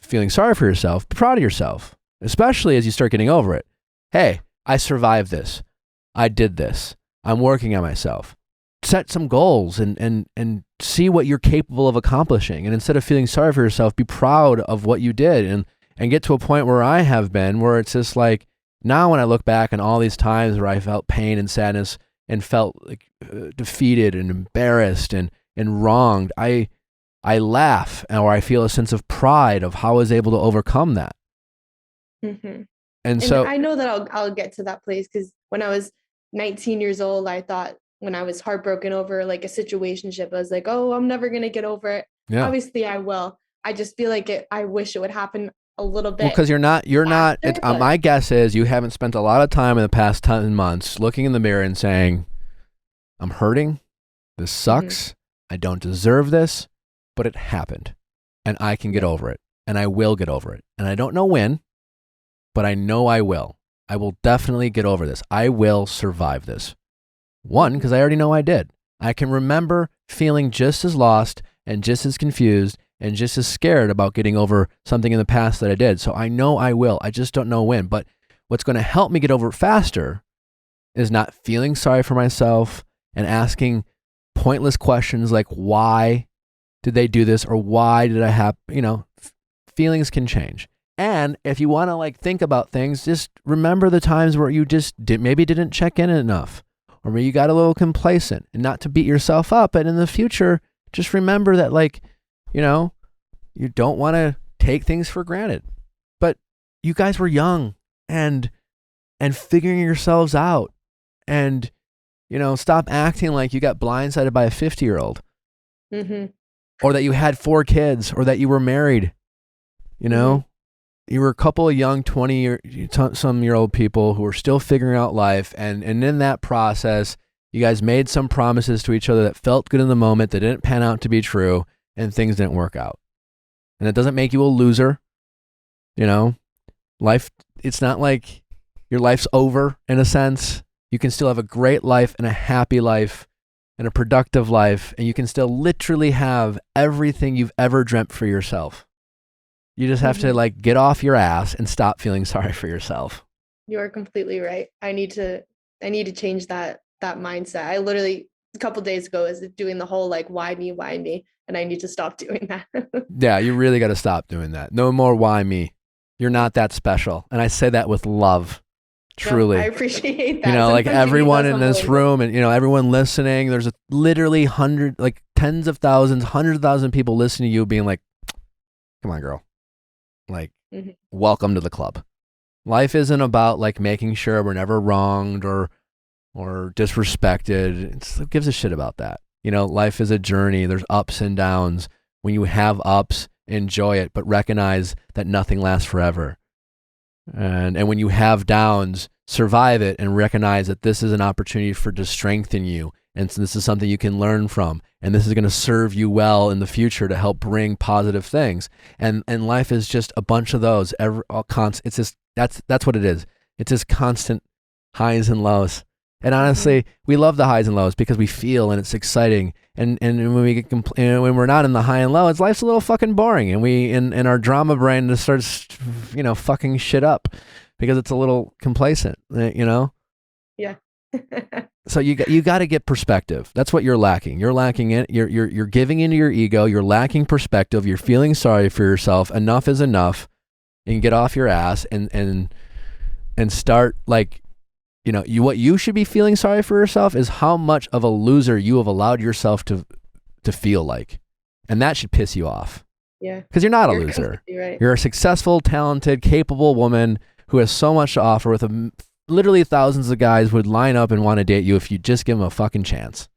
feeling sorry for yourself, be proud of yourself, especially as you start getting over it. Hey, I survived this. I did this. I'm working on myself. Set some goals and see what you're capable of accomplishing. And instead of feeling sorry for yourself, be proud of what you did and get to a point where I have been, where it's just like, now when I look back on all these times where I felt pain and sadness and felt like defeated and embarrassed and wronged, I laugh, or I feel a sense of pride of how I was able to overcome that. And so I know that I'll get to that place because when I was 19 years old, I thought when I was heartbroken over like a situationship, I was like, oh, I'm never going to get over it. Yeah. Obviously I will. I just feel like I wish it would happen a little bit. Well, because you're not, my guess is you haven't spent a lot of time in the past 10 months looking in the mirror and saying, I'm hurting. This sucks. I don't deserve this, but it happened and I can get over it and I will get over it. And I don't know when, but I know I will. I will definitely get over this. I will survive this. One, because I already know I did. I can remember feeling just as lost and just as confused and just as scared about getting over something in the past that I did. So I know I will. I just don't know when. But what's going to help me get over it faster is not feeling sorry for myself and asking pointless questions like, why did they do this? Or why did I have, feelings can change. And if you want to like think about things, just remember the times where you just maybe didn't check in enough, or maybe you got a little complacent, and not to beat yourself up. But in the future, just remember that like, you don't want to take things for granted. But you guys were young and figuring yourselves out, and, stop acting like you got blindsided by a 50-year-old, or that you had 4 kids, or that you were married. You were a couple of young 20-some-year-old people who were still figuring out life. And in that process, you guys made some promises to each other that felt good in the moment, that didn't pan out to be true, and things didn't work out. And it doesn't make you a loser. Life, it's not like your life's over in a sense. You can still have a great life and a happy life and a productive life, and you can still literally have everything you've ever dreamt for yourself. You just have to like get off your ass and stop feeling sorry for yourself. You are completely right. I need to change that mindset. I literally a couple days ago was doing the whole like, why me, and I need to stop doing that. Yeah, you really got to stop doing that. No more why me. You're not that special. And I say that with love. Truly. No, I appreciate that. Like everyone in this room and, everyone listening, there's literally tens of thousands, hundreds of thousands of people listening to you being like, come on, girl. Like, welcome to the club. Life isn't about like making sure we're never wronged or disrespected. Who gives a shit about that? Life is a journey. There's ups and downs. When you have ups, enjoy it, but recognize that nothing lasts forever. And when you have downs, survive it and recognize that this is an opportunity to strengthen you. And so this is something you can learn from. And this is going to serve you well in the future to help bring positive things. And life is just a bunch of those. It's just, that's what it is. It's just constant highs and lows. And honestly, we love the highs and lows because we feel and it's exciting. And when we get when we're not in the high and low, life's a little fucking boring. And we in our drama brain just starts, fucking shit up because it's a little complacent. Yeah. So you got to get perspective. That's what you're lacking. You're lacking it. You're giving into your ego. You're lacking perspective. You're feeling sorry for yourself. Enough is enough. And get off your ass and start like, what you should be feeling sorry for yourself is how much of a loser you have allowed yourself to feel like, and that should piss you off. Yeah. Because you're not a loser. Right. You're a successful, talented, capable woman who has so much to offer with literally thousands of guys would line up and want to date you if you just give them a fucking chance.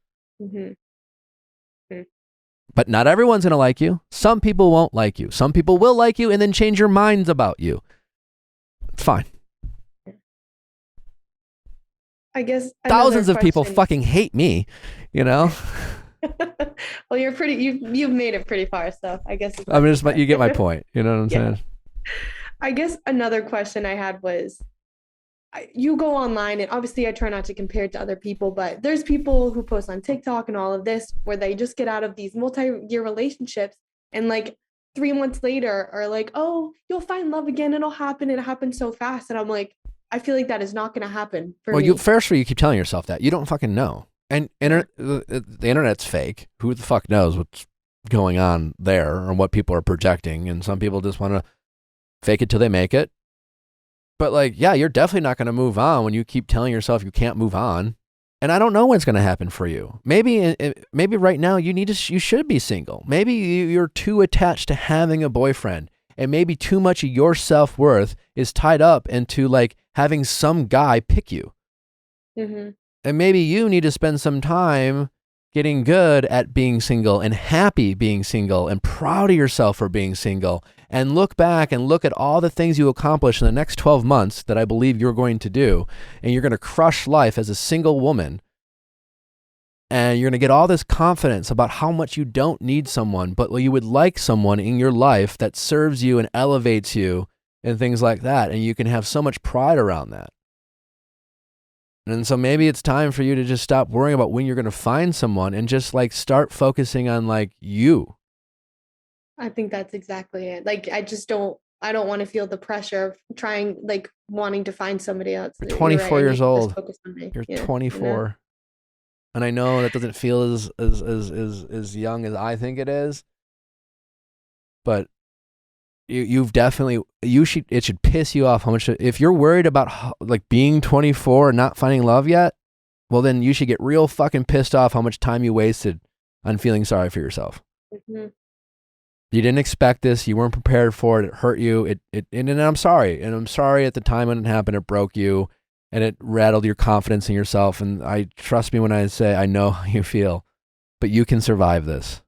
But not everyone's going to like you. Some people won't like you. Some people will like you and then change your minds about you. It's fine. I guess thousands of people fucking hate me, Well, you're you've made it pretty far, so I guess you get my point. You know what I'm saying? I guess another question I had was, you go online, and obviously I try not to compare it to other people, but there's people who post on TikTok and all of this where they just get out of these multi-year relationships and like 3 months later are like, oh, you'll find love again. It'll happen. It happens so fast. And I'm like, I feel like that is not going to happen for me. Firstly, you keep telling yourself that. You don't fucking know. And the internet's fake. Who the fuck knows what's going on there or what people are projecting? And some people just want to fake it till they make it. But you're definitely not going to move on when you keep telling yourself you can't move on. And I don't know what's going to happen for you. Maybe right now you should be single. Maybe you're too attached to having a boyfriend. And maybe too much of your self-worth is tied up into having some guy pick you. And maybe you need to spend some time getting good at being single and happy being single and proud of yourself for being single, and look back and look at all the things you accomplish in the next 12 months that I believe you're going to do. And you're going to crush life as a single woman. And you're going to get all this confidence about how much you don't need someone, but you would like someone in your life that serves you and elevates you and things like that. And you can have so much pride around that. And so maybe it's time for you to just stop worrying about when you're going to find someone and just start focusing on you. I think that's exactly it. I just don't I don't want to feel the pressure of trying, like, wanting to find somebody else. You're 24 years old. You're Yeah, 24. And I know that doesn't feel as young as I think it is, but you've definitely, it should piss you off how much, if you're worried about like being 24 and not finding love yet, well then you should get real fucking pissed off how much time you wasted on feeling sorry for yourself. Mm-hmm. You didn't expect this. You weren't prepared for it. It hurt you. And I'm sorry. And I'm sorry at the time when it happened, it broke you and it rattled your confidence in yourself. And trust me when I say, I know how you feel, but you can survive this.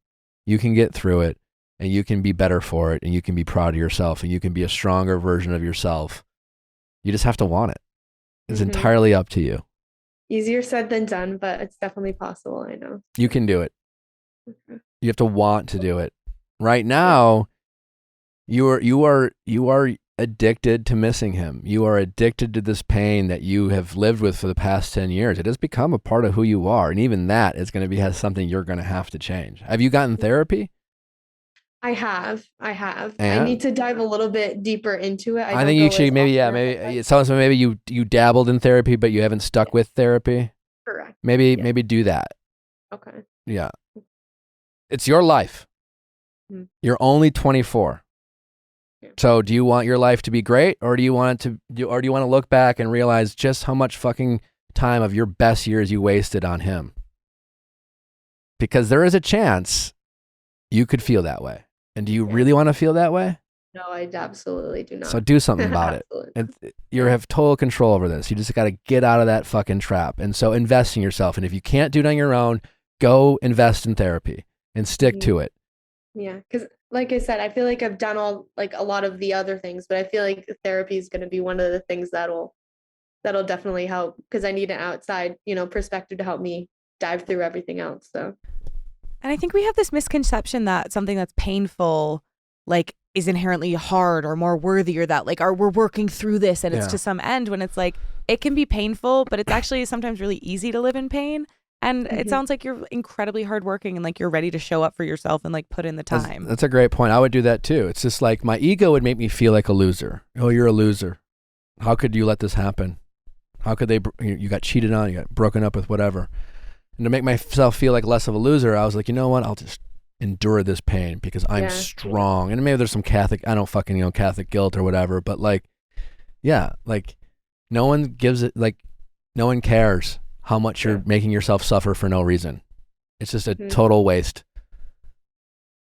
You can get through it and you can be better for it. And you can be proud of yourself and you can be a stronger version of yourself. You just have to want it. It's entirely up to you. Easier said than done, but it's definitely possible. I know. You can do it. You have to want to do it. Right now, you are addicted to missing him. You are addicted to this pain that you have lived with for the past 10 years. It has become a part of who you are. And even that is going to be something you're going to have to change. Have you gotten therapy? I have. And? I need to dive a little bit deeper into it. I think you should maybe it sounds like maybe you dabbled in therapy, but you haven't stuck with therapy. Correct. Maybe do that. Okay. Yeah. It's your life. You're only 24. Yeah. So do you want your life to be great, or do you want it to, or do you want to look back and realize just how much fucking time of your best years you wasted on him? Because there is a chance you could feel that way. And do you really want to feel that way? No, I absolutely do not. So do something about it. And you have total control over this. You just got to get out of that fucking trap. And so invest in yourself. And if you can't do it on your own, go invest in therapy and stick to it. Yeah, because like I said, I feel like I've done a lot of the other things, but I feel like therapy is going to be one of the things that'll definitely help, because I need an outside, perspective to help me dive through everything else. So, and I think we have this misconception that something that's painful, like, is inherently hard or more worthy, or that like, we're working through this and it's to some end, when it's like, it can be painful, but it's actually sometimes really easy to live in pain. And it sounds like you're incredibly hardworking and like you're ready to show up for yourself and like put in the time. That's a great point. I would do that too. It's just like my ego would make me feel like a loser. Oh, you're a loser. How could you let this happen? How could you got cheated on, you got broken up with, whatever. And to make myself feel like less of a loser, I was like, you know what? I'll just endure this pain because I'm strong. And maybe there's some Catholic guilt or whatever, but like, yeah, like no one cares how much you're making yourself suffer for no reason. It's just a total waste.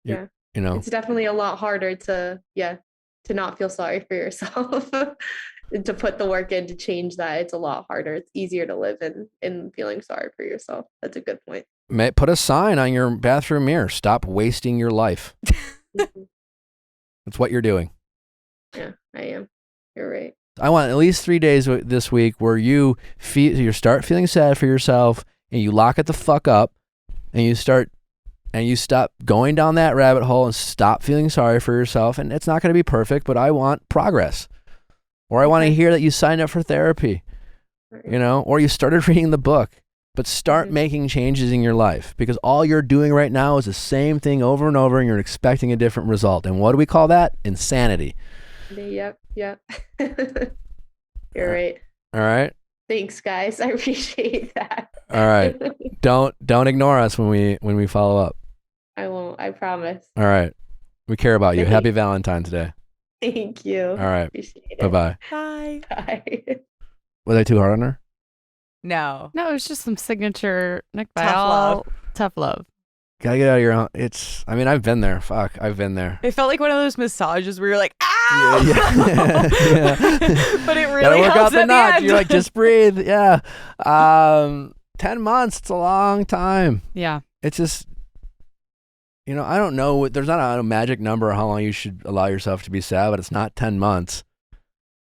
It's definitely a lot harder to not feel sorry for yourself. To put the work in to change that, it's a lot harder. It's easier to live in feeling sorry for yourself. That's a good point. Put a sign on your bathroom mirror. Stop wasting your life. That's what you're doing. Yeah, I am. You're right. I want at least 3 days this week where you start feeling sad for yourself and you lock it the fuck up and you stop going down that rabbit hole and stop feeling sorry for yourself. And it's not going to be perfect, but I want progress. Or I want to hear that you signed up for therapy, or you started reading the book, but start making changes in your life, because all you're doing right now is the same thing over and over and you're expecting a different result. And what do we call that? Insanity. Yep. You're right. All right. Thanks, guys. I appreciate that. All right. Don't ignore us when we follow up. I won't. I promise. All right. We care about you. Happy Valentine's Day. Thank you. All right. Appreciate it. Bye-bye. Bye. Bye. Was I too hard on her? No, it was just some signature Nick Viall. Tough love. Gotta get out of your own. I've been there. Fuck, I've been there. It felt like one of those massages where you're like, ow! Yeah. But it really gotta work helps out the at notch. end. You're like, just breathe. Yeah. 10 months, it's a long time. Yeah. It's just, I don't know. There's not a magic number of how long you should allow yourself to be sad, but it's not 10 months.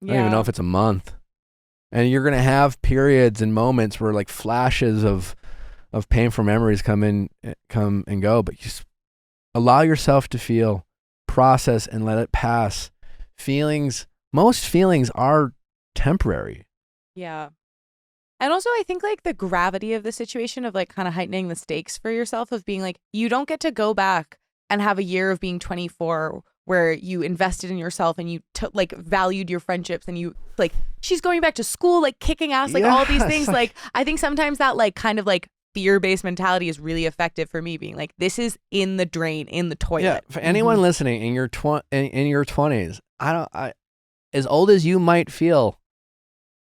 I don't even know if it's a month. And you're going to have periods and moments where like flashes of painful memories come and go, but you just allow yourself to feel, process, and let it pass. Most feelings are temporary. Yeah. And also, I think like the gravity of the situation of like kind of heightening the stakes for yourself, of being like, you don't get to go back and have a year of being 24 where you invested in yourself and you like valued your friendships and you like she's going back to school, like kicking ass, like all these things. Like I think sometimes that like kind of like fear-based mentality is really effective for me, being like, this is in the drain, in the toilet. Yeah, for anyone listening in your in your 20s, as old as you might feel,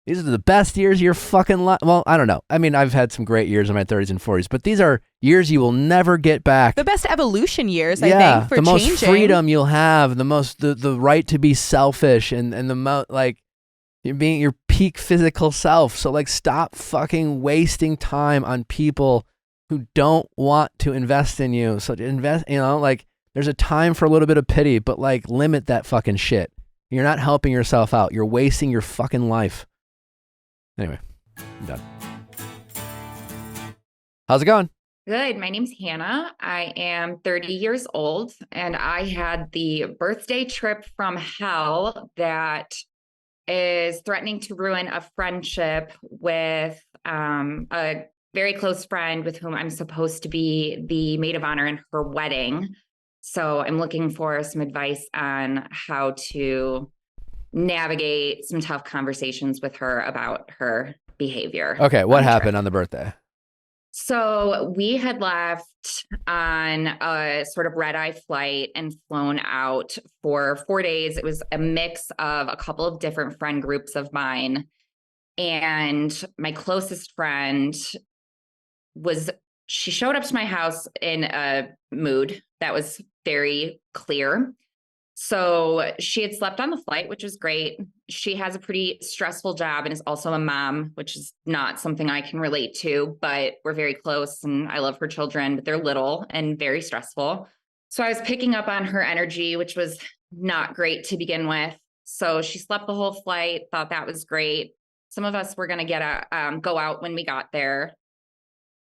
these are the best years of your fucking life. Well, I don't know. I mean, I've had some great years in my 30s and 40s, but these are years you will never get back. The best evolution years, I think, for the changing. most freedom you'll have, the right to be selfish, and the most like you're being your peak physical self. So like, stop fucking wasting time on people who don't want to invest in you. So invest, like there's a time for a little bit of pity, but like limit that fucking shit. You're not helping yourself out. You're wasting your fucking life. Anyway, I'm done. How's it going? Good. My name's Hannah. I am 30 years old, and I had the birthday trip from hell that is threatening to ruin a friendship with a very close friend with whom I'm supposed to be the maid of honor in her wedding. So I'm looking for some advice on how to navigate some tough conversations with her about her behavior. Okay, what happened on the birthday? So we had left on a sort of red-eye flight and flown out for 4 days. It was a mix of a couple of different friend groups of mine. And my closest friend she showed up to my house in a mood that was very clear. So she had slept on the flight, which was great. She has a pretty stressful job and is also a mom, which is not something I can relate to, but we're very close and I love her children, but they're little and very stressful. So I was picking up on her energy, which was not great to begin with. So she slept the whole flight, thought that was great. Some of us were going to go out when we got there.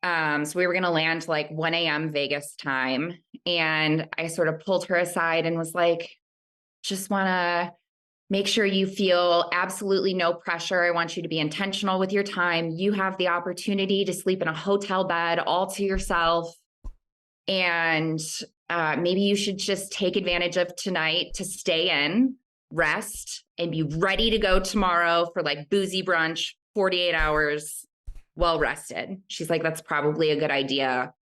So we were going to land like 1 a.m. Vegas time. And I sort of pulled her aside and was like, just want to make sure you feel absolutely no pressure. I want you to be intentional with your time. You have the opportunity to sleep in a hotel bed all to yourself. And maybe you should just take advantage of tonight to stay in, rest, and be ready to go tomorrow for like boozy brunch, 48 hours, well rested. She's like, that's probably a good idea.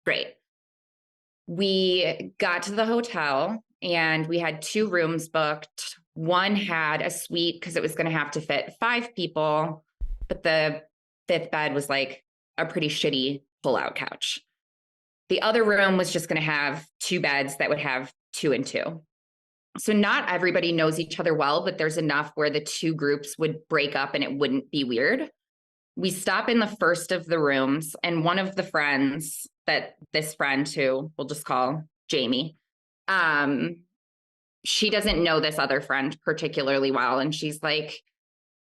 Great. We got to the hotel and we had 2 rooms booked. One had a suite because it was going to have to fit 5 people, but the 5th bed was like a pretty shitty pull-out couch. The other room was just going to have 2 beds that would have 2 and 2. So not everybody knows each other well, but there's enough where the 2 groups would break up and it wouldn't be weird. We stop in the first of the rooms, and one of the friends this friend who we'll just call Jamie, she doesn't know this other friend particularly well. And she's like,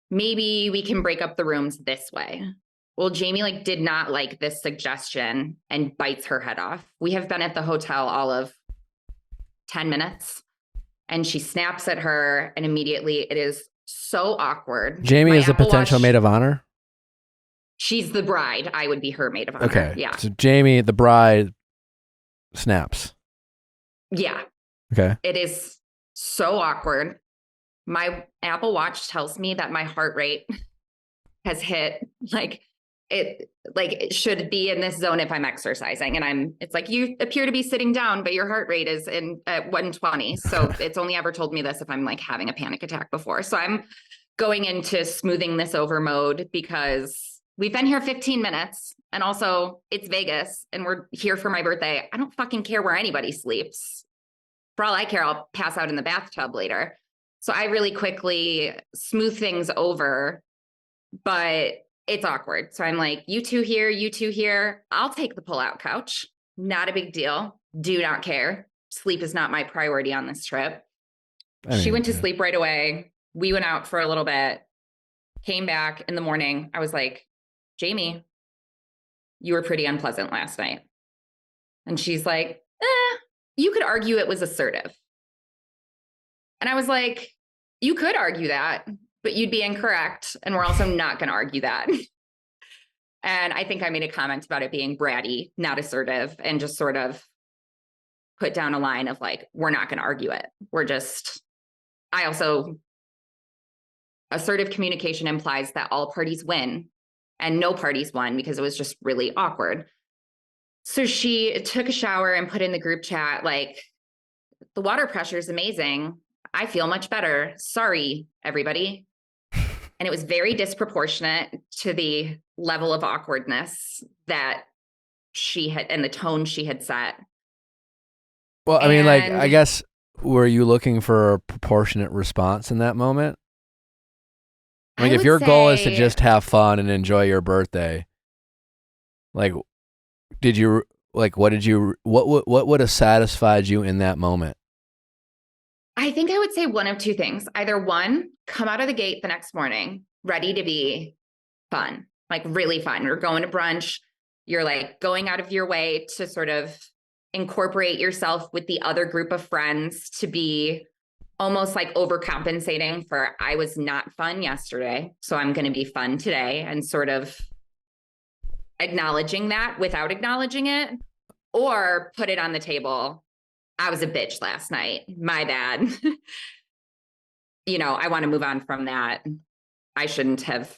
maybe we can break up the rooms this way. Well, Jamie like did not like this suggestion and bites her head off. We have been at the hotel all of 10 minutes and she snaps at her and immediately it is so awkward. Jamie is the potential maid of honor? She's the bride. I would be her maid of honor. Okay. Yeah. So Jamie, the bride, snaps. Yeah. Okay. It is so awkward. My Apple Watch tells me that my heart rate has hit it should be in this zone if I'm exercising. And it's like, you appear to be sitting down, but your heart rate is at 120. So it's only ever told me this if I'm like having a panic attack before. So I'm going into smoothing this over mode because we've been here 15 minutes and also it's Vegas and we're here for my birthday. I don't fucking care where anybody sleeps. For all I care, I'll pass out in the bathtub later. So I really quickly smooth things over, but it's awkward. So I'm like, you two here. I'll take the pull-out couch. Not a big deal. Do not care. Sleep is not my priority on this trip. She went to sleep right away. We went out for a little bit, came back in the morning. I was like, Jamie, you were pretty unpleasant last night. And she's like, you could argue it was assertive. And I was like, you could argue that, but you'd be incorrect. And we're also not going to argue that. And I think I made a comment about it being bratty, not assertive, and just sort of put down a line of like, we're not going to argue it. Assertive communication implies that all parties win and no parties won because it was just really awkward. So she took a shower and put in the group chat, like, the water pressure is amazing. I feel much better. Sorry, everybody. And it was very disproportionate to the level of awkwardness that she had and the tone she had set. Well, I mean, like, I guess, were you looking for a proportionate response in that moment? Like, if your goal is to just have fun and enjoy your birthday, like, what would have satisfied you in that moment? I think I would say one of two things. Either one, come out of the gate the next morning, ready to be fun, like really fun. You're going to brunch. You're like going out of your way to sort of incorporate yourself with the other group of friends to be almost like overcompensating for I was not fun yesterday, so I'm going to be fun today, and sort of acknowledging that without acknowledging it, or put it on the table. I was a bitch last night. My bad. I want to move on from that. I shouldn't have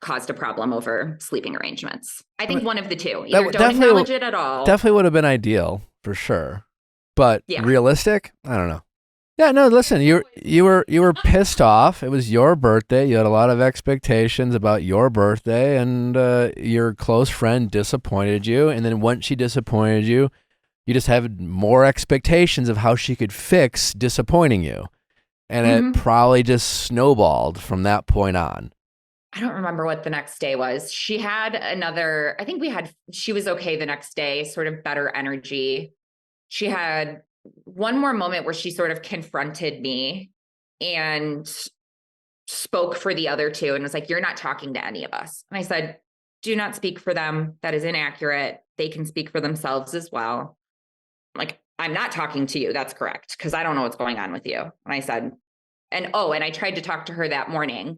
caused a problem over sleeping arrangements. I think one of the two. Either don't acknowledge it at all. Definitely would have been ideal for sure. But realistic? I don't know. Yeah, no, listen, you were pissed off. It was your birthday. You had a lot of expectations about your birthday, and your close friend disappointed you. And then once she disappointed you, you just had more expectations of how she could fix disappointing you. And it probably just snowballed from that point on. I don't remember what the next day was. She had she was okay the next day, sort of better energy. She had one more moment where she sort of confronted me and spoke for the other two and was like, you're not talking to any of us. And I said, do not speak for them. That is inaccurate. They can speak for themselves as well. Like, I'm not talking to you. That's correct. Because I don't know what's going on with you. And I said, and I tried to talk to her that morning and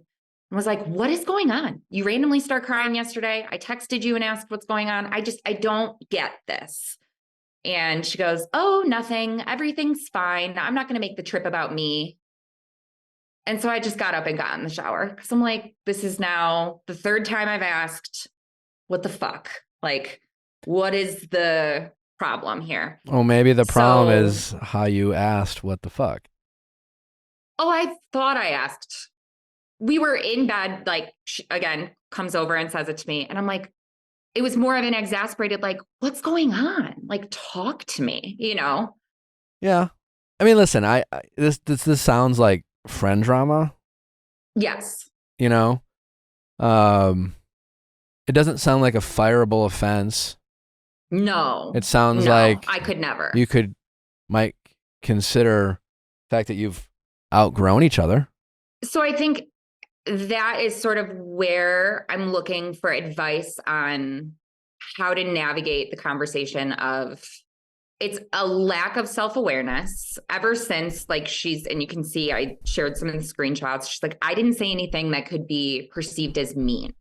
was like, what is going on? You randomly start crying yesterday. I texted you and asked what's going on. I don't get this. And she goes, oh, nothing. Everything's fine. I'm not going to make the trip about me. And so I just got up and got in the shower because I'm like, this is now the third time I've asked, what the fuck? Like, what is the problem here? Well, maybe the problem is how you asked what the fuck. Oh, I thought I asked. We were in bed, like, she, again, comes over and says it to me. And I'm like, it was more of an exasperated, like, what's going on? Like, talk to me, Yeah. I mean, listen, this sounds like friend drama. Yes. It doesn't sound like a fireable offense. No. It sounds like I could never. You might consider the fact that you've outgrown each other. So I think that is sort of where I'm looking for advice on how to navigate the conversation of it's a lack of self-awareness ever since, like, and you can see I shared some of the screenshots. She's like, I didn't say anything that could be perceived as mean.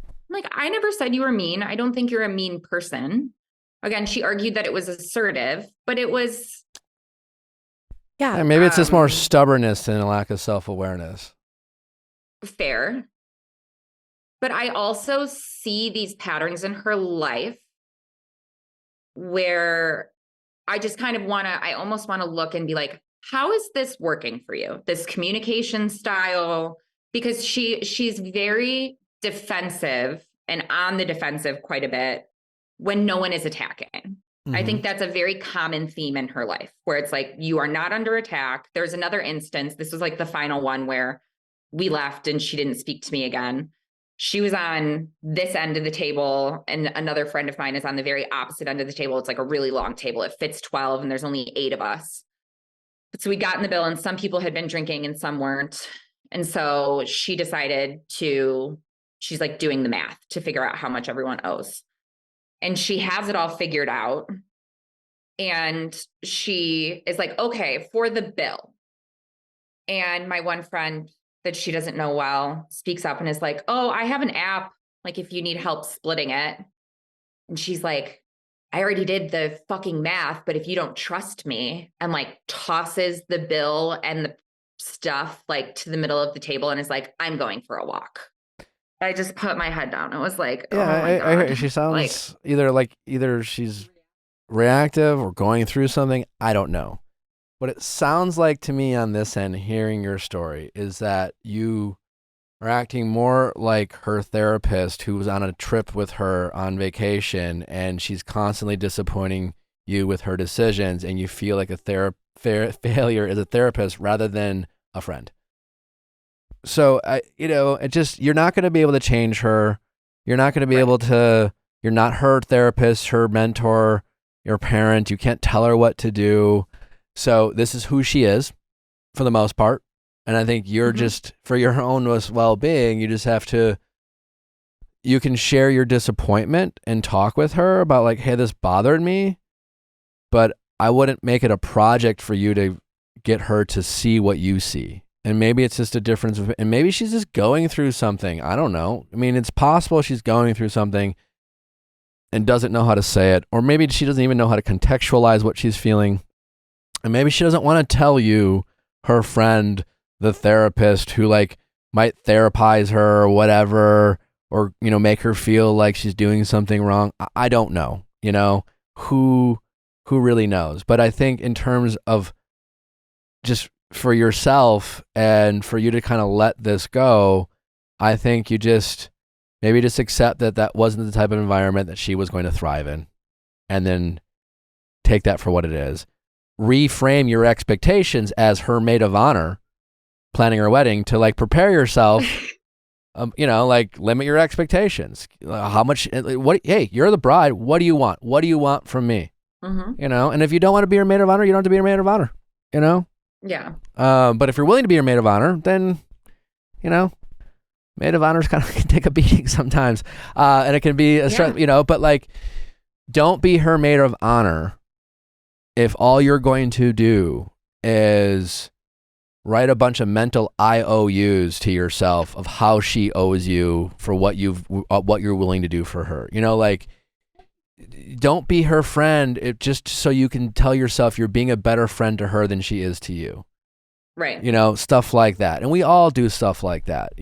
I'm like, I never said you were mean. I don't think you're a mean person. Again, she argued that it was assertive, but it was. Yeah, maybe it's just more stubbornness than a lack of self-awareness. Fair. But I also see these patterns in her life where I just kind of I almost want to look and be like, how is this working for you? This communication style, because she's very defensive and on the defensive quite a bit when no one is attacking. Mm-hmm. I think that's a very common theme in her life where it's like, you are not under attack. There's another instance. This was like the final one where we left and she didn't speak to me again. She was on this end of the table and another friend of mine is on the very opposite end of the table. It's like a really long table. It fits 12 and there's only 8 of us. So we got in the bill and some people had been drinking and some weren't. And so she decided she's like doing the math to figure out how much everyone owes. And she has it all figured out. And she is like, okay, for the bill. And my one friend that she doesn't know well speaks up and is like, oh, I have an app, like if you need help splitting it. And she's like, I already did the fucking math, but if you don't trust me, and like tosses the bill and the stuff like to the middle of the table and is like, I'm going for a walk. I just put my head down. It was like, Yeah, oh my God. she sounds Like, either she's reactive or going through something. I don't know. What it sounds like to me on this end, hearing your story, is that you are acting more like her therapist who was on a trip with her on vacation, and she's constantly disappointing you with her decisions, and you feel like a failure as a therapist rather than a friend. So, you're not going to be able to change her. You're not going to be able to, you're not her therapist, her mentor, your parent. You can't tell her what to do. So this is who she is for the most part. And I think you're just, for your own well-being, you just have to, you can share your disappointment and talk with her about like, hey, this bothered me, but I wouldn't make it a project for you to get her to see what you see. And maybe it's just a difference and maybe she's just going through something. I don't know. I mean, it's possible she's going through something and doesn't know how to say it, or maybe she doesn't even know how to contextualize what she's feeling. And maybe she doesn't want to tell you, her friend, the therapist who like might therapize her or whatever, or, make her feel like she's doing something wrong. I don't know, who really knows. But I think in terms of just for yourself and for you to kind of let this go, I think you maybe just accept that that wasn't the type of environment that she was going to thrive in, and then take that for what it is. Reframe your expectations as her maid of honor planning her wedding to like prepare yourself, like limit your expectations. How much, hey, you're the bride. What do you want? What do you want from me? And if you don't want to be her maid of honor, you don't have to be her maid of honor, Yeah. But if you're willing to be your maid of honor, then, maid of honors kind of can take a beating sometimes. And it can be a stress, but like, don't be her maid of honor if all you're going to do is write a bunch of mental IOUs to yourself of how she owes you for what you're willing to do for her. Don't be her friend just so you can tell yourself you're being a better friend to her than she is to you. Right. Stuff like that. And we all do stuff like that,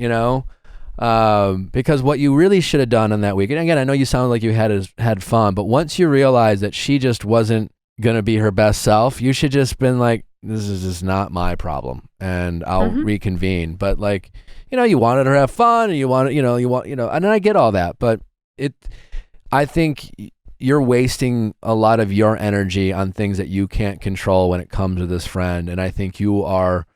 because what you really should have done on that weekend, again, I know you sound like you had fun, but once you realize that she just wasn't going to be her best self, you should just been like, this is just not my problem, and I'll reconvene. But like, you wanted her to have fun, and you want, and I get all that, but I think you're wasting a lot of your energy on things that you can't control when it comes to this friend. And I think you are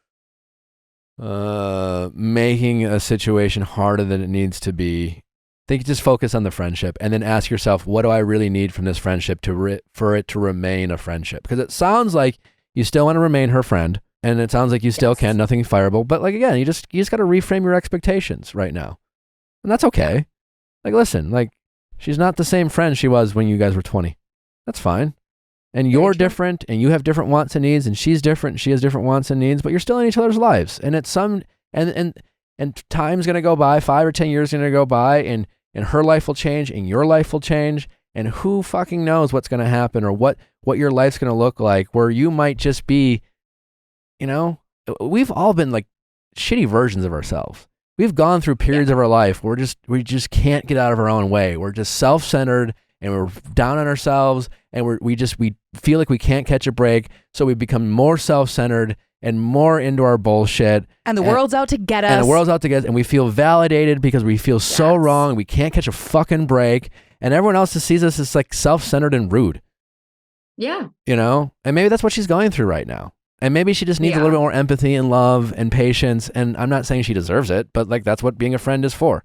making a situation harder than it needs to be. I think just focus on the friendship and then ask yourself, what do I really need from this friendship for it to remain a friendship? Because it sounds like you still want to remain her friend, and it sounds like you still can, nothing fireable. But like, again, you just got to reframe your expectations right now. And that's okay. Like, listen, like, she's not the same friend she was when you guys were 20. That's fine. And you're different, and you have different wants and needs, and she's different, and she has different wants and needs, but you're still in each other's lives. And it's and time's going to go by, 5 or 10 years going to go by, and her life will change, and your life will change, and who fucking knows what's going to happen or what your life's going to look like, where you might just be, we've all been like shitty versions of ourselves. We've gone through periods of our life where we just can't get out of our own way. We're just self-centered, and we're down on ourselves, and we feel like we can't catch a break. So we become more self-centered and more into our bullshit. And the world's out to get us. And the world's out to get us. And we feel validated because we feel so wrong. We can't catch a fucking break. And everyone else just sees us as like self-centered and rude. Yeah. And maybe that's what she's going through right now. And maybe she just needs a little bit more empathy and love and patience. And I'm not saying she deserves it, but like, that's what being a friend is for,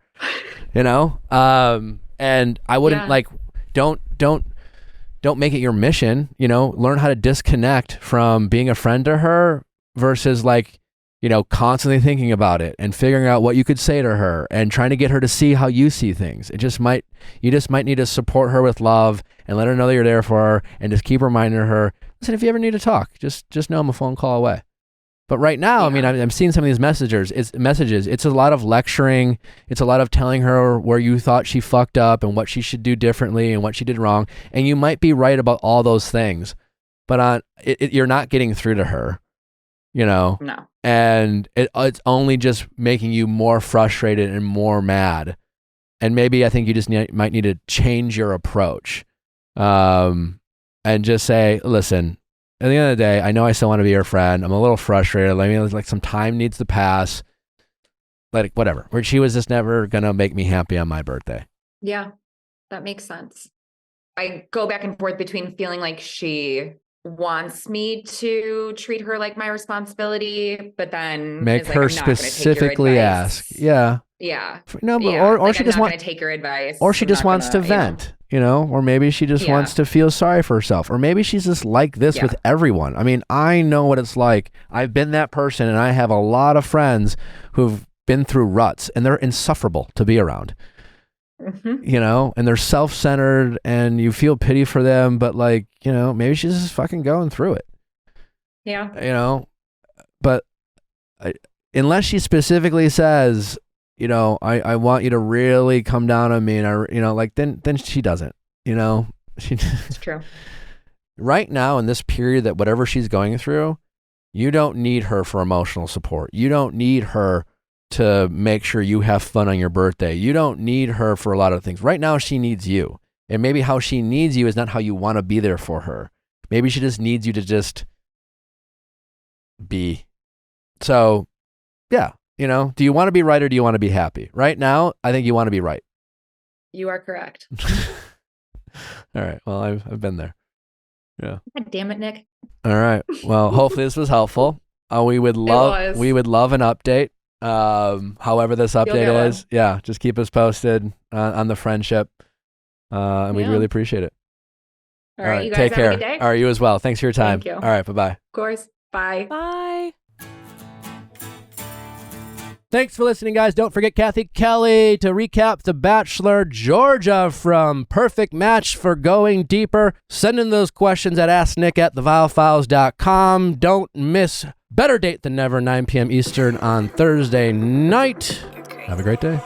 And I wouldn't like, don't make it your mission, learn how to disconnect from being a friend to her versus like, constantly thinking about it and figuring out what you could say to her and trying to get her to see how you see things. You just might need to support her with love and let her know that you're there for her, and just keep reminding her, listen, if you ever need to talk, just know I'm a phone call away. But right now, I mean, I'm seeing some of these messages. It's a lot of lecturing. It's a lot of telling her where you thought she fucked up and what she should do differently and what she did wrong. And you might be right about all those things, but you're not getting through to her, you know? No. And it's only just making you more frustrated and more mad. And maybe I think you just might need to change your approach, and just say, listen, at the end of the day, I know I still want to be your friend. I'm a little frustrated. Like some time needs to pass. Like whatever. Where she was just never gonna make me happy on my birthday. Yeah, that makes sense. I go back and forth between feeling like she wants me to treat her like my responsibility, but then make her specifically ask. Yeah. Yeah. No, but or she just wants to take her advice, or she just wants to vent. You know, or maybe she just wants to feel sorry for herself, or maybe she's just like this with everyone. I mean, I know what it's like. I've been that person, and I have a lot of friends who've been through ruts, and they're insufferable to be around. Mm-hmm. You know, and they're self-centered, and you feel pity for them, but like, you know, maybe she's just fucking going through it. Yeah. You know, but unless she specifically says, you know, I want you to really come down on me, and then she doesn't, you know, it's true. Right now in this period, that whatever she's going through, you don't need her for emotional support. You don't need her to make sure you have fun on your birthday. You don't need her for a lot of things. Right now, she needs you. And maybe how she needs you is not how you want to be there for her. Maybe she just needs you to just be. So, yeah. You know, do you want to be right or do you want to be happy? Right now, I think you want to be right. You are correct. All right. Well, I've been there. Yeah. God damn it, Nick. All right. Well, hopefully this was helpful. We would love an update. However this update is. Yeah. Just keep us posted on the friendship. And we'd really appreciate it. All right. You guys take care. Have a good day. All right. You as well. Thanks for your time. Thank you. All right. Bye-bye. Of course. Bye. Bye. Thanks for listening, guys. Don't forget Kathy Kelly to recap The Bachelor, Georgia from Perfect Match for Going Deeper. Send in those questions at asknick@theviallfiles.com. Don't miss Better Date Than Never, 9 p.m. Eastern on Thursday night. Have a great day.